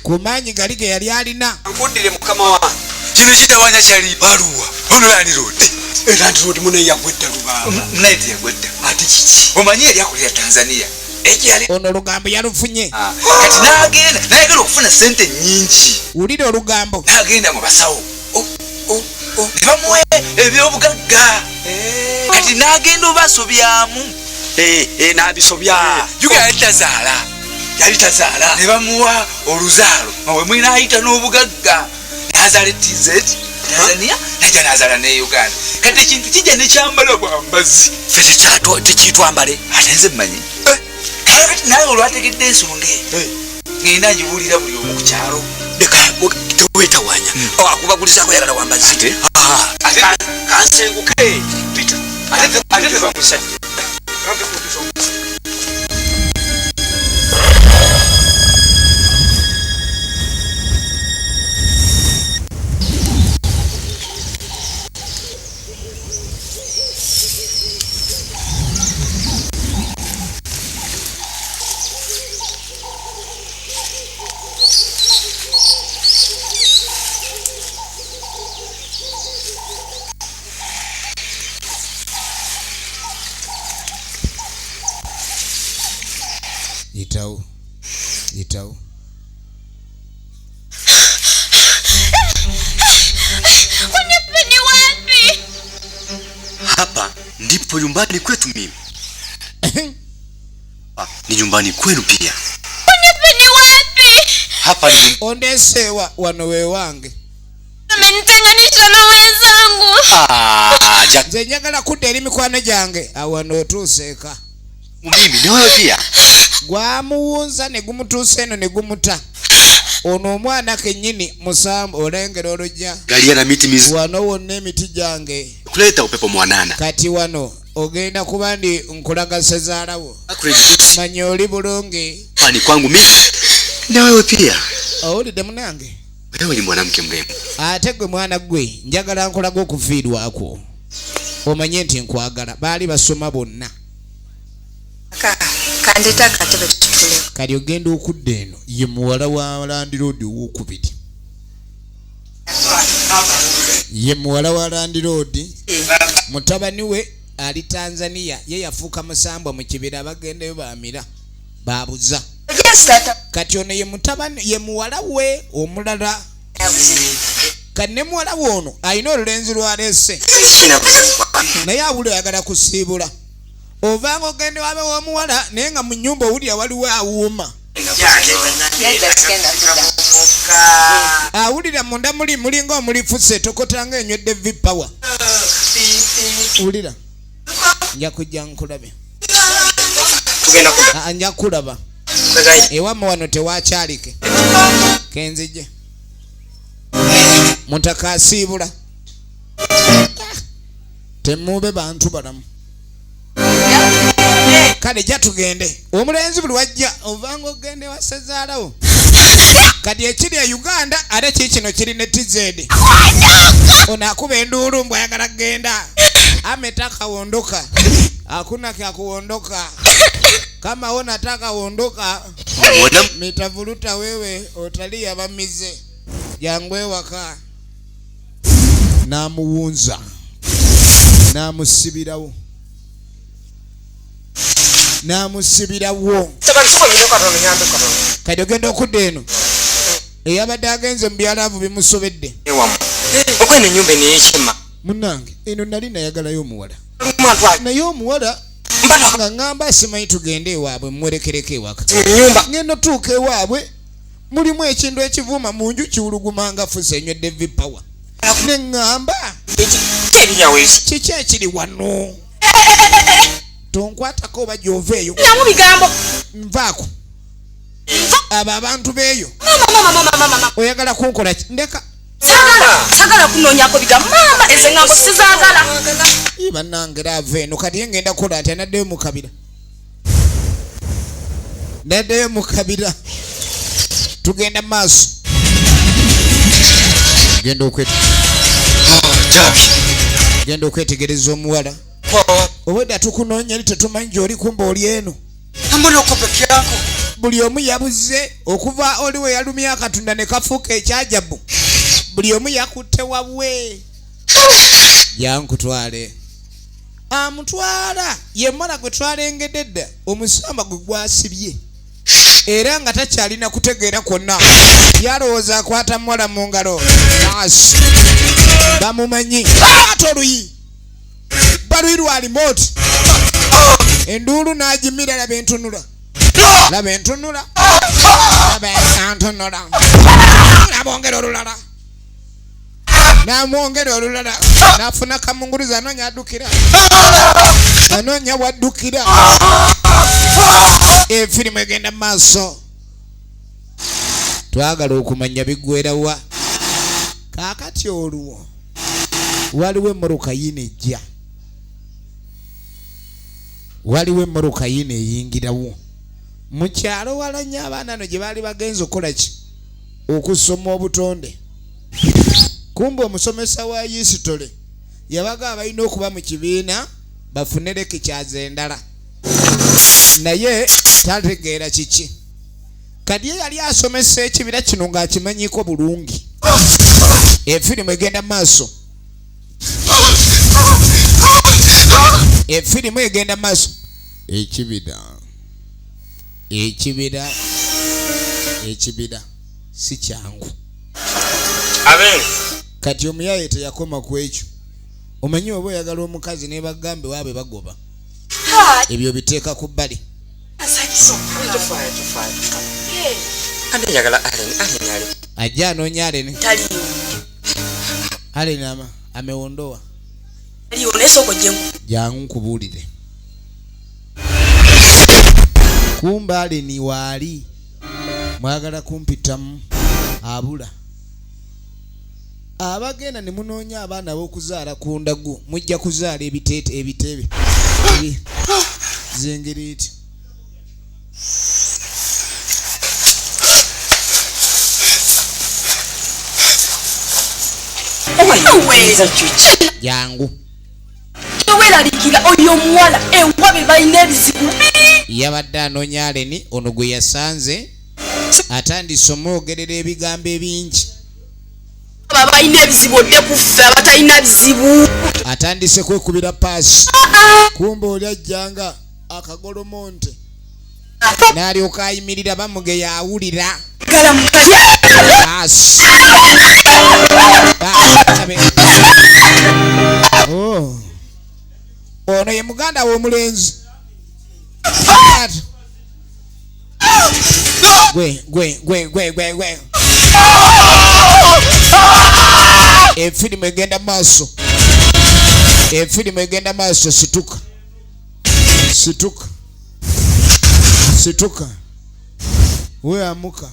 ku maanyi gali ge yali alina.
Nkundire mukama wange kino kitawanya kyali baluwa ono landiroodi landiroodi muno yagwedda lubamba naiti yagwedda ate kiki omanyi eri akulira Tanzania ekyali
ono olugambo yalufunye
kati n'agenda nayagala okufuna sente nnyingi.
Wulira olugambo
n'agenda mu basawo ne bamuwa ebyobugagga kati n'agenda obasobyamu n'abisobya juga yali tazaala ne bamuwa oluzaalo mawe mwina ayita n'obugagga n'azaala TZ Tanzania najja n'azaala ne Uganda kati ekintu kijja nekyambala bwambazi ffe tekitwambale ate nze mmanyi kati naye olwategedde ensonga ngenda ngibuulira buli omu ku kyalo tewetawanya akubagulizaako yagala wambazi kansenguke ate tebamusajja.
Itau.
Unipeni wapi?
Hapa ndipo nyumbani kwetu mimi. Ni nyumbani kwenu pia.
Unipeni wapi?
Hapa ni
ondesewa wano we wange.
Amenitenganisha na wenzangu.
Nze njagala kudda eri mikwano gyange awano otuuseeka.
Mimi ni wewe pia.
Gwamuwunza ne gumutuusa eno ne gumuta. Ono omwana kennyini musambu olengera olujja.
Galia na miti mizi.
Wano wonna emiti gyange.
Kuleta upepo mwanana.
Kati wano ogenda kuba ndi nkulaga sezaalawo. Manya oli bulungi.
Ni kwangu mimi. Na wewe pia.
Owulidde munange.
Wewe ni mwanamke mrembo.
Ate gwe mwana gwe njagala nkolaga okufiirwako. Omanye nti nkwagala baali basoma bonna.
Kandita katebe tutule.
Kali ogenda okudda eno ye muwala wa landiroodi owokubiri. Ye muwala wa landiroodi mutabani we ali Tanzania ye yafuuka musambwa mu kibira bagendeyo bamira babuza. Kati ono ye mutabani ye muwala we omulala. Kati ne muwala we ono alina olulenzi lwalese naye awula yagala kusiibula. Ovanga ogende wabe w'omuwala naye nga mu nnyumba owulira waliwo awuuma. Awulira munda mulinga omulifuse tokotanga enywedde vipawa. Wulira nja kujja nkulabe. Nja kulaba ewamma wano tewakyalike kenzije mutaka asiibula temube bantu balamu. Kale jja tugende omulenzi buli wajja ovanga ogende wasezaalawo. Kati ekiri e Uganda ate kikino kiri ne TZ. Ono akuba enduulu mbw ayagala kgenda ametaka wondoka hakuna kya kuondoka kama unataka uondoka mitavuruta wewe otalia bamize jangwe waka namuwunza namusibirawo kati ogenda okudda eno eyabadde agenze mu byalaavu bimusobedde
okweno nyumba neyekima
munange eno nali nayagalayo omuwala naye omuwala nga ngamba simanyi tugende ewaabwe mwerekereko ewaka
nyumba
ngendo tuuka ewaabwe mulimu ekintu ekivuma mu nju kiwulugumanga fusa enywedde vipawa ne ngamba kiki ekiri wano tonkwatako oba gy'oveeyo
namu bigambo
nvaako abo abantu beeyo oyagala kunkola ndeka
sagala kunoonyako bigambo maama ezo engambo sizaagala
bannange ava eno kati ye ngenda kukola nti anaddeyo mu kabira tugenda mu maaso genda okwetegereza omuwala obwedda tukunoonya eri tetumanyi gy'oli kumba oli eno buli omu yabuze okuva oli we yalumya akatunda ne kafuuka ekyajabu buli omu yakutte wabwe yankutwale amutwala ye mwana gwe twalengedde dda omusamba gwe gwasibye era nga takyalina kutegeera kwonna yalowooza akwata muwala mu ngalo naasi bamumanyi ate oluyi baluyi lwa limoti enduulu n'agimira laba entunula nabongera olulala namwongera olulala nafuna kamunguruza anoonya addukira anoonya waddukira efirimu egenda mu maaso twagala okumanya biggwerawa kaakati olwo waliwo emmorokayina ejja waliwo emmorokayina eyingirawo mu kyalo walanya abaana no gye baali bagenza okukola ki okusoma obutonde kumbe omusomesa wa yisitole yabaga abalina okuba mu kibiina bafune lekikyaza endala naye tategeera kiki kati ye yali asomesa ekibira kino ng'akimanyiko bulungi efirimu egenda mu maaso efirimu egenda mu maaso ekibira si kyangu kati omuyaye teyakoma ku ekyo omanyi oba oyagala omukazi ne bagambe waabe bagoba ebyo biteeka ku bbali ajja anoonya Aleni ameondoa jangu nkubuulire kumba Aleni waali mwagala kumpitamu abula abagenda ne munoonya abaana b'okuzaala ku ndagu mujja kuzaala ebitebe zengeriiti jangu
toweralikira oyo omuwala ewabe balina ebizibu
yabadde anoonya Aleni ono gwe yasanze atandise omwogerera ebigambo ebingi
balina ebizibu odde kuffe abatalina bizibu
atandise kwekubira paasi kumbe oli ajjanga akagolomonte n'alyoka ayimirira bamuge yaawulira ono ye muganda w'omulenzi gwe efirimu egenda maaso situka we amuka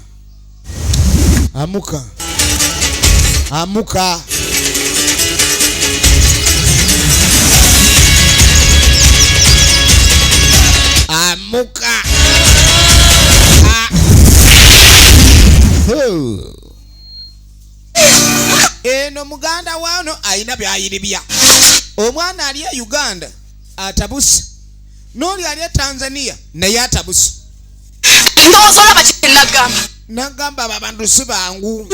eno muganda wano ayina byayiribya omwana ali e Uganda atabuse n'oli ali e Tanzania naye atabuse nagamba abantu si bangu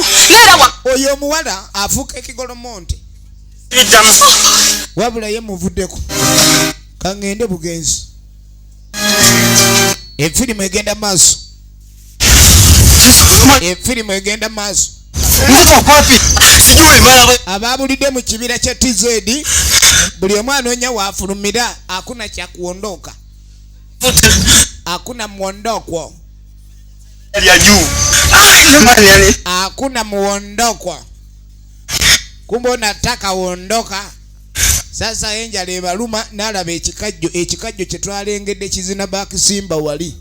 oyo omuwala afuuka ekigolomonte wabula ye muvuddeko kaŋŋende bugenzi efirimu egenda maaso ababulidde mu kibira kya TZ buli omwana onya wafulumira akuna kyakuwondoka Hakuna muondoko.
Ya juu.
Hakuna muondoko. Kumbe unataka uondoka. Sasa enja lebaluma nalaba ekikajjo kye twalengedde kizina bakisimba wali.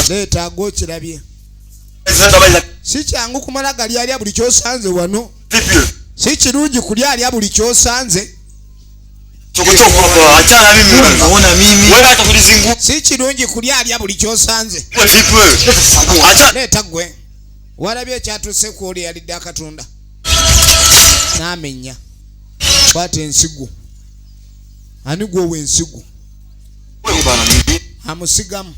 Leeta agokirabye. Si kyangu kumala gali alya buli kyosanze wano. Si kirungi kulya alya buli kyosanze. Si kirungi kulya alya buli kyosanze. Leeta gwe. Walabye ekyatuuse ku oli yalidde akatunda. N'amenya. Kwata ensigo. Ani gwe w'ensigo? Amusigamu.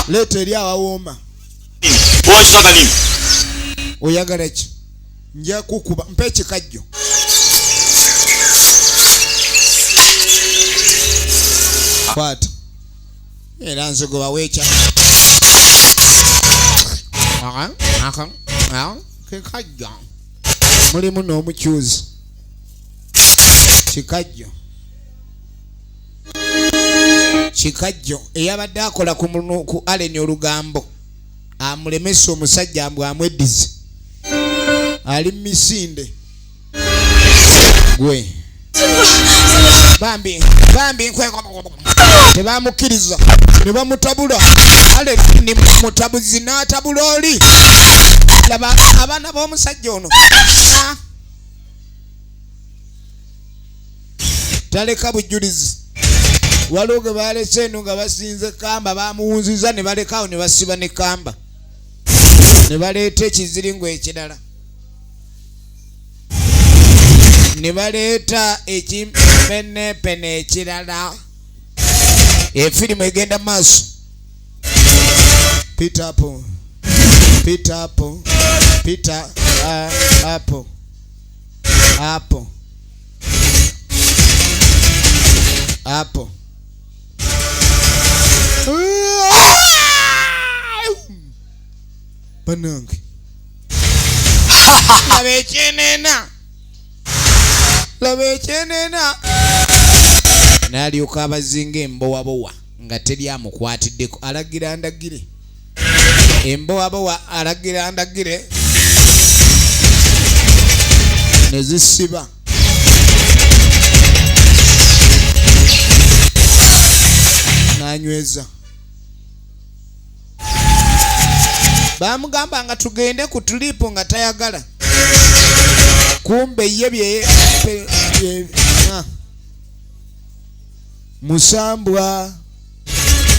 Leeta eri awawooma. Oyagala ki? Nja kukuba mpa ekikajjo. Kwata. Era nsigo baweekya. Kikajjo. Mulimu n'omukyuzi. Kikajjo eyabadde akola ku Allen olugambo amulemesa omusajja mbwe amweddize ali misinde gwe bambi tebamukiriza ne bamutabula Allen ni mutabuzi n'atabula oli laba abaana b'omusajja ono taleka bujulizi waliwo ge balese eno nga basinze kamba bamuwunziza ne balekawo ne basiba ne kamba ne baleeta ekiziringo ekirala ne baleeta ekipenepene ekirala efirimu egenda maaso Peter Apple Banange labe chenena nalyoka abazinga embowabowa nga teri amukwatiddeko alagira ndagire embowabowa alagira ndagire nezisiba nanyweza bamugamba nga tugende ku tulipo nga tayagala kumbe ye musambwa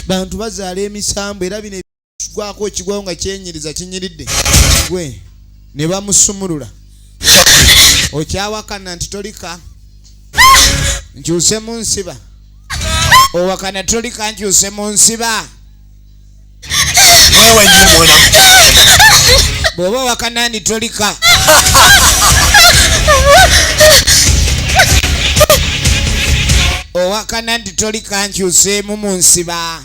bantu bazaala emisambwa era bino gwako ekigwawo nga kyenyiriza kinyiridde gwe ne bamusumulula okyawakana nti tolika nkyuse mu nsiba owakana tolika nkyuse mu nsiba bw'oba wakana ndi tolika owakana ndi tolika nkyuseemu mu nsiba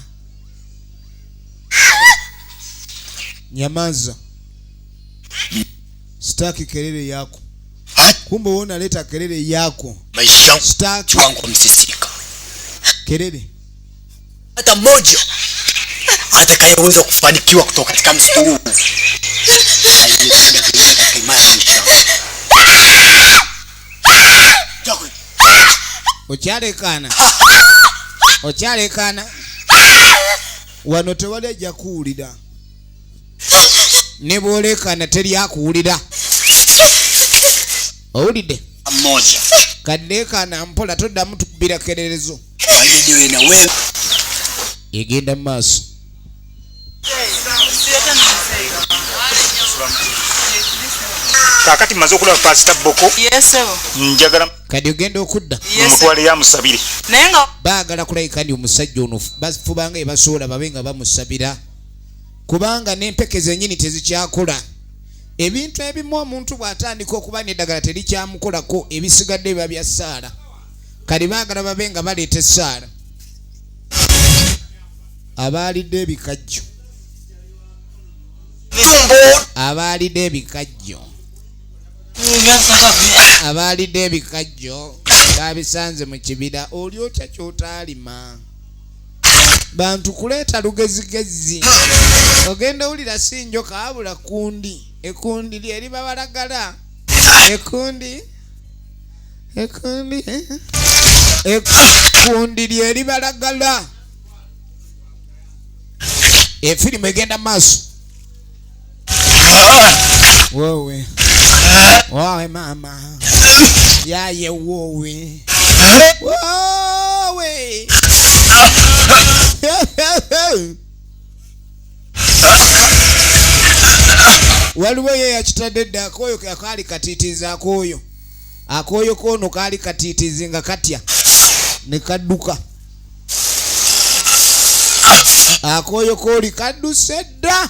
nyamaza sitaki kelele yako kumbe wewe unaleta kelele yako
maisha wangu msisika
kelele
hata mmoja atakayeweza kufanikiwa kutoka katika msitu huu
okyalekana wano tewali ajja kuwulira ne bwolekana teri akuwulira owulidde
mmoja
kadekana mpola toddamu tukubira kererezo egenda mu maaso
kakati maze okulaba pasita Boko njagala
kadi ogenda okudda
mutwale yamusabire
nenga
baagala kulabika ndi omusajja ono bafubanga ebasobola babe nga bamusabira kubanga n'empeke zennyini tezikyakola ebintu ebimu omuntu bw'atandika okuba n'eddagala terikyamukolako ebisigadde biba bya ssaala kadi baagala babe nga baleeta essaala abaalidde ebikajjo abaalidde ebikajjo abaalidde ebikajjo babisanze mu kibira oli otya kyotaalima bantu kuleeta lugezigezi ogenda ulira sinjo kaabula kundi ekundi lyeri babalagala ekundi lyeri balagala efirimu egenda maaso wowe mama yaye wowe waliwo ye yakitadde dda akoyo kaali katiitiza akoyo kono kaali katiitizi nga katya ne kadduka akoyo kooli kadduse dda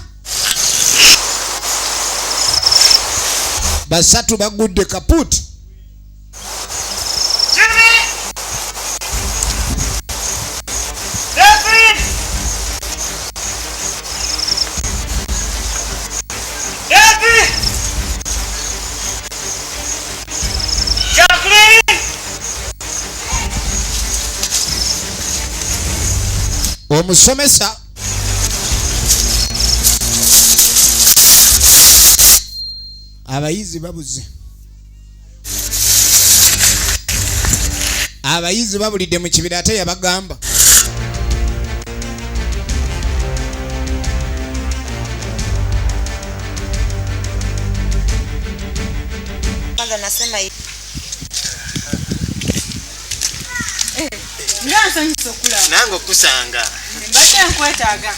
basatu bagudde kaputi omusomesa abayizi babulidde mu kibira ate yabagamba
nange okusanga
mbadde nkwetaaga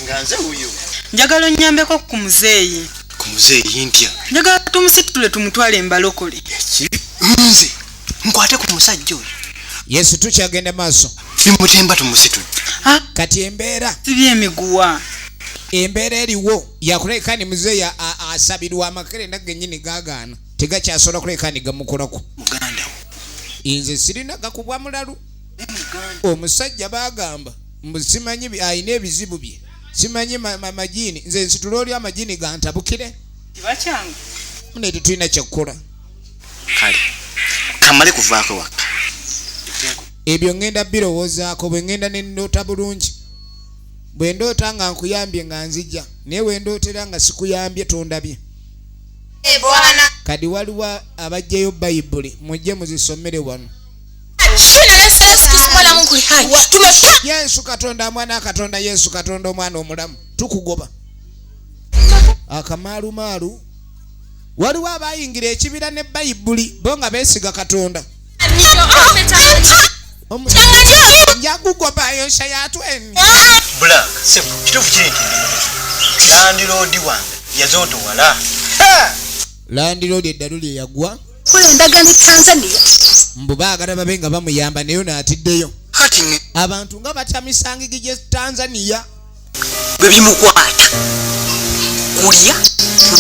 nga nze wuyo
njagala onnyambeko ku muzeeyi
ntya
njagala tumusitule tumutwale embalokole
nze nkwate ku musajja oyo
yesu tukyagenda maaso
simutemba tumusitule
kati embeera
sibyemiguwa
embeera eriwo yakulekani muzeeyi asabirwa amakerenda gennyini gaagaana tegakyasobola kulekani gamukolako
muganda
nze sirina gakubwa mulalu omusajja bagamba simanyi ayina ebizibu bye simanyi majini nze nsitula oli amajini gantabukire
tibakyanga
mune tetulina kyakukola
kale kamale kuvaako waka
ebyo ngenda birowoozaako bwe ngenda nendoota bulungi bwe ndoota nga nkuyambye nga nzija naye bwe ndootera nga sikuyambye tondabye kadi waliwo abajjayo bayibuli mujje muzisomere wano yesu katonda mwana katonda yesu katonda omwana omulamu tukugoba akamaalumaalu waliwo abayingira ekibira ne bayibuli bo nga beesiga katonda njagugoba yonsa yatweni
black sebu kituufu kiri nti landiroodi wange yazootoowala
landiroodi eddalu lye yagwa
kola endagaano Tanzania
mbu baagala babe nga bamuyamba naye naatiddeyo abantu nga batya misangigi gye Tanzania
bwe bimukwata kulya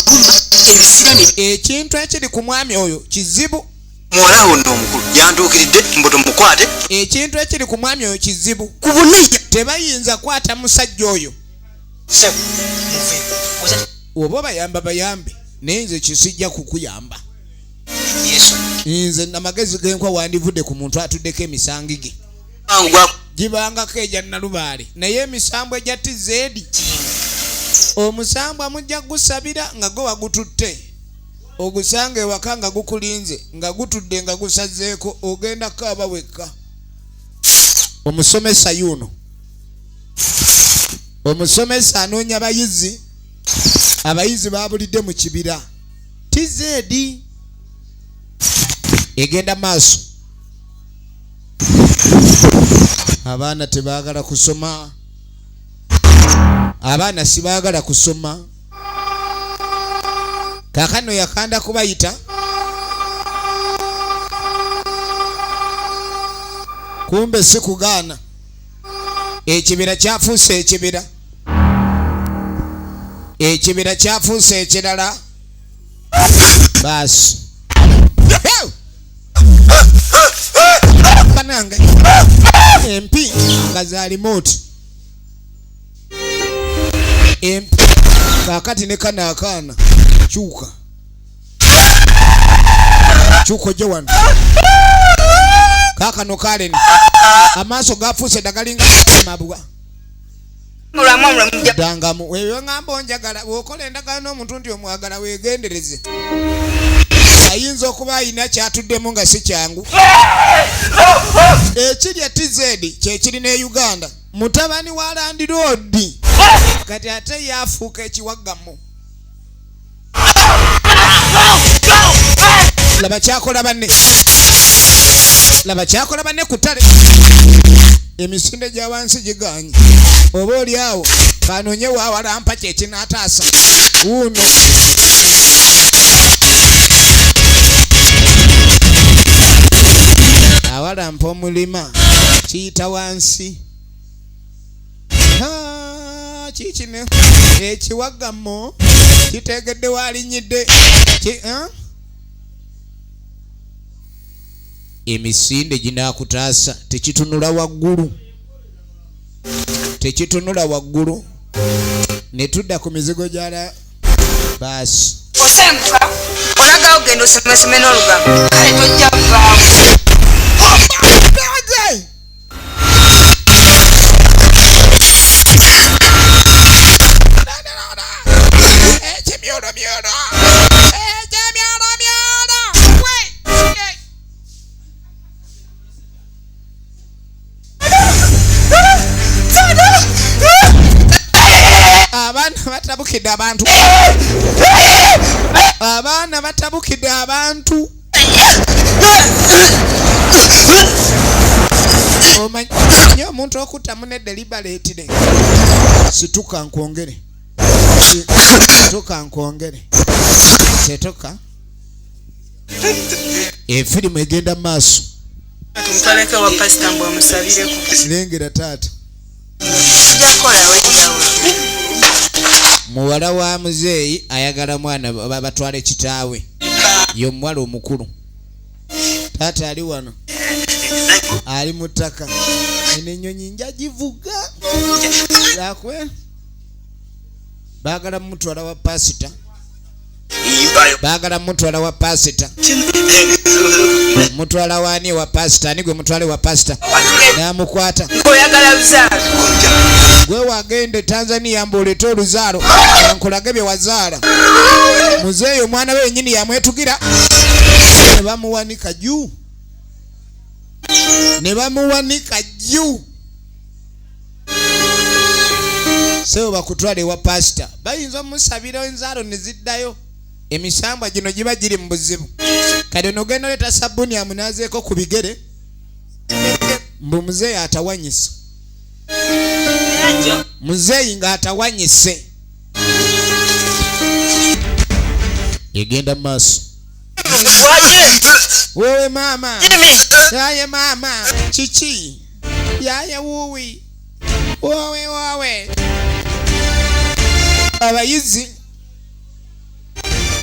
kuluma ebisira
ekintu ekiri ku mwami oyo kizibu
muwala wonna omukulu yantuukiridde mboto mukwate
ekintu ekiri ku mwami oyo kizibu
kubuneya
tebayinza kwata musajja oyo
sebu
oba bayambe naye nze kisijja kukuyamba
yesu
nze namagezi genkwa wandivudde ku muntu atuddeko emisangi ge gibangako ejya nalubaale naye emisambo ejya tizeedi omusambo mujja gusabira nga gwe wagututte ogusanga ewaka nga gukulinze nga gutudde nga gusazeeko ogenda kaaba wekka omusomesa yuno omusomesa anoonya abayizi babulidde mu kibira tizeedi egenda maaso abaana tebaagala kusoma abaana sibaagala kusoma kakano yakanda kubayita kumbe si kugaana ekibira kyafuuse ekibira kyafuuse ekirala baasi banange empi nga za remote empi kakati ne kanaakaana kyuka ojje wano kakano kaleni amaaso gafuuse dagalinga mabwa dangamu wewe ngamba onjagala okola endagala n'omuntu ndi omwagala weegendereze ayinza okuba ayina kyatuddemu nga si kyangu ekirya TZ kyekiri ne Uganda mutabani wa Land Road kati ate yafuuka ekiwaggamu laba kyakola banne kutale emisinde gya wansi giganye oba oli awo kanonye wawalampa kyekinataasa wuno awalampa omulima kiyita wansi kikine ekiwagamo kitegedde walinyidde emisinde ginakutaasa tekitunula waggulu netudda ku mizigo gyala baasi
osenguka olaga ogenda osemeseme n'olugambo kale tojja vaamu
abaana batabukidde abantu omanyi omuntu okutamu ne deliberately situka nkwongere setoka efirimu egenda maaso
tumtaleke wa pastor mbwa musabire ku
lengera taata muwala wa muzeeyi ayagala mwana batwale kitaawe yo muwala omukulu taata ali wano ali mu ttaka ennyonyi njagivuga lakwe baagala mutwala wa pasita mutwala wani wa pasita nigwe mutwale wa pasita namukwata
oyagala luzaalo
gwe wagende Tanzania mboleta oluzaalo nkolage bye wazaala muzeeyi omwana we yennyini yamwetugira ne bamuwanika jju sebo bakutwale wa pasita bayinza omusabira enzaalo ne ziddayo emisambwa gino giba giri mu buzibu kade nogenda leta sabuni amunazeeko ku bigere mbu muzeeyi atawanyisa muzeeyi ng'atawanyise egenda maaso wewe mama yaye mama chichi yaye wuwi wowe abayizi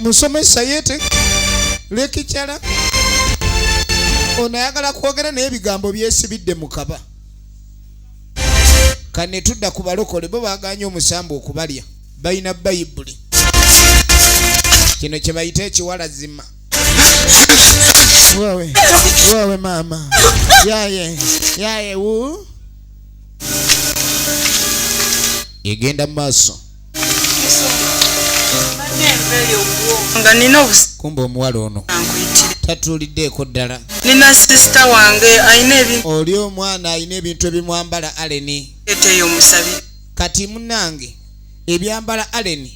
musomesa yete lekikyala ono ayagala kwogera naye ebigambo byesibidde mu kaba kane tudda ku balokole bo baganye omusambu okubalya balina bayibuli kino kye bayita ekiwalazima wowe mama yaye wu egenda mu maaso
nga nina
kumba omuwala ono tatuuliddeeko ddala
nina sisita wange ayina ebintu
oli omwana ayina ebintu ebimwambala aleni
eteyo omusabi
kati munange ebyambala aleni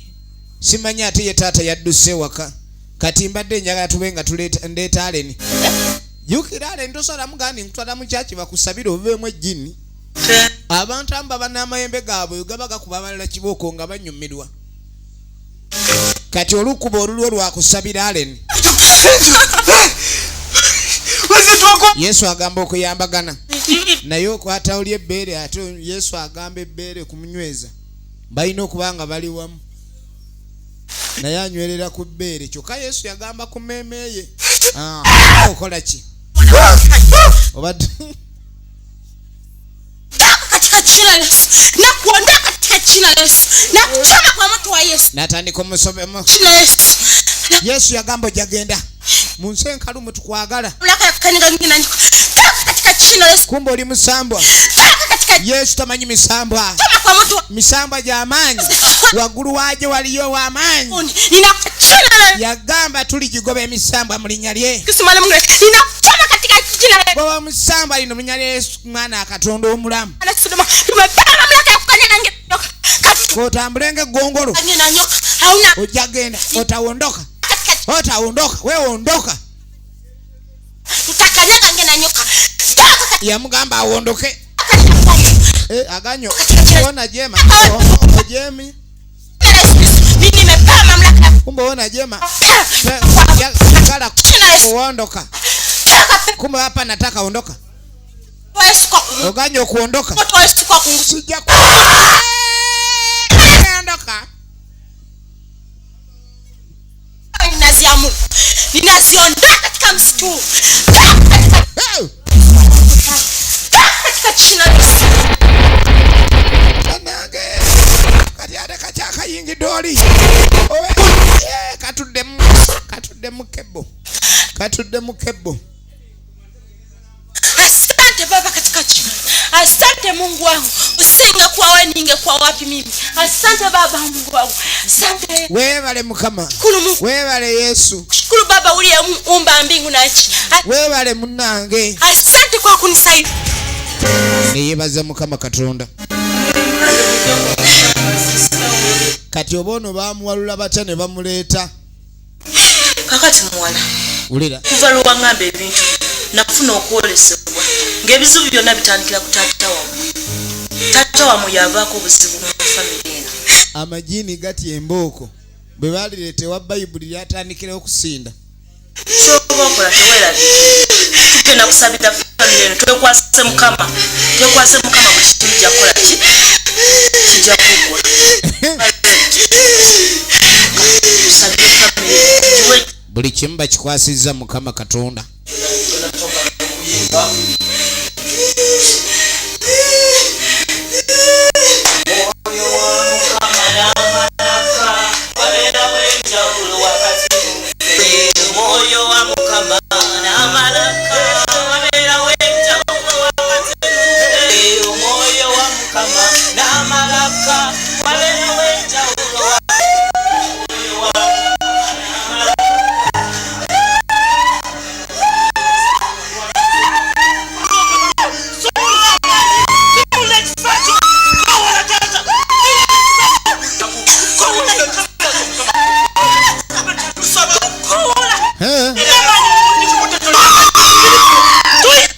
simanyi ate ye taata yadduse waka kati mbadde njagala tube nga ndeeta aleni jukira aleni tosobola mugandi nkutwala mu kyaki bakusabira oveemu ejjini abantu amba banamayembe gaabwe gaba gakuba abalala kibooko nga banyumirwa kati olukuba olulwo lwakusabira aleni Yesu agamba okuyambagana naye okwata oli ebbeere ate Yesu agamba ebbeere kumunyweza balina okuba nga bali wamu naye anywerera ku bbeere kyokka Yesu yagamba ku mmeeme ye okola ki obadde natandika omusomemo Yesu yagamba ojagenda mu nsi enkalu mutukwagala kumba oli musambwa Yesu tamanyi misambwa. Misambwa gy'amaanyi. Waggulu waagyo waliyo w'amaanyi. Yagamba tuligigoba emisambwa mu linnya lye. Bw'oba musambwa lino mu linnya lya Yesu mwana wa Katonda omulamu. Kotambule ng'eggongolo. Ojja genda. Otawondoka. Otawondoka. Weewondoka. Yamugamba awondoke. Aganyo. Ona jema. Ojemi. Kumbe ona jema. Yagala kuondoka. Kumbe hapa nataka ondoka. Oganyo kuondoka. Sija kuondoka.
Ninaziondoa katika msitu.
Kachaka yingi doli. Katudde mukebo.
Asante Baba katika jina. Asante Mungu wangu. Usingekuwa wewe ningekuwa wapi mimi? Asante Baba Mungu wangu. Asante.
Wewe Mukama. Wewe Yesu.
Shukuru Baba uliyeumba mbingu na nchi.
Wewe munange.
Asante kwa kunisaidia.
Niyebaza Mukama Katonda. Kati obono bamuwalula batya ne bamuleeta.
Kakati muwala.
Ulira.
Kuva luwangambe ebintu nafuna okwolesebwa ng'ebizibu byonna bitandikira ku taata wamu. Taata wamu yavaako obuzibu mu famire eno.
Amajini gati embooko bwe balireetewa Bayibuli lyatandikira okusinda.
Ky'oba okola teweerabire. Tugenda kusabira famire eno twekwase Mukama. Twekwase Mukama buli kimu kijja kukola ki? Kijja kuggwa.
Buli kimu bakikwasizza Mukama Katonda.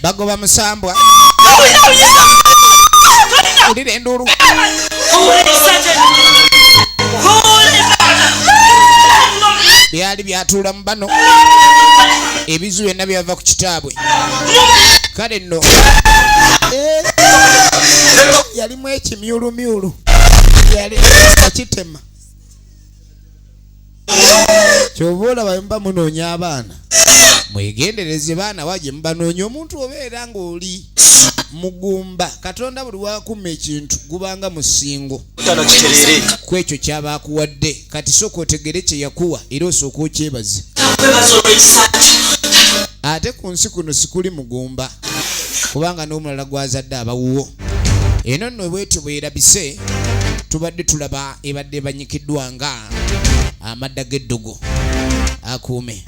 Bagoba musambwa. Ulire enduru. Byali byatuula mu bano. Ebizu byonna byava ku kitaabwe. Kale nno. Yalimu ekimyulumyulu. Yali akitema. Kyova olaba mba munoonya abaana. Mwegendereze baana waje mbanoonya omuntu obeera ng'oli mugumba. Katonda buli wakuma ekintu gubanga musingo. Kwekyo kyaba akuwadde. Kati sooka otegere kye yakuwa era osooka okyebaze. Ate ku nsi kuno sikuli mugumba kubanga n'omulala gwazadde abawuwo. Eno nno bwetyo bwerabise tubadde tulaba ebadde banyikiddwa nga amadda g'eddogo akuume.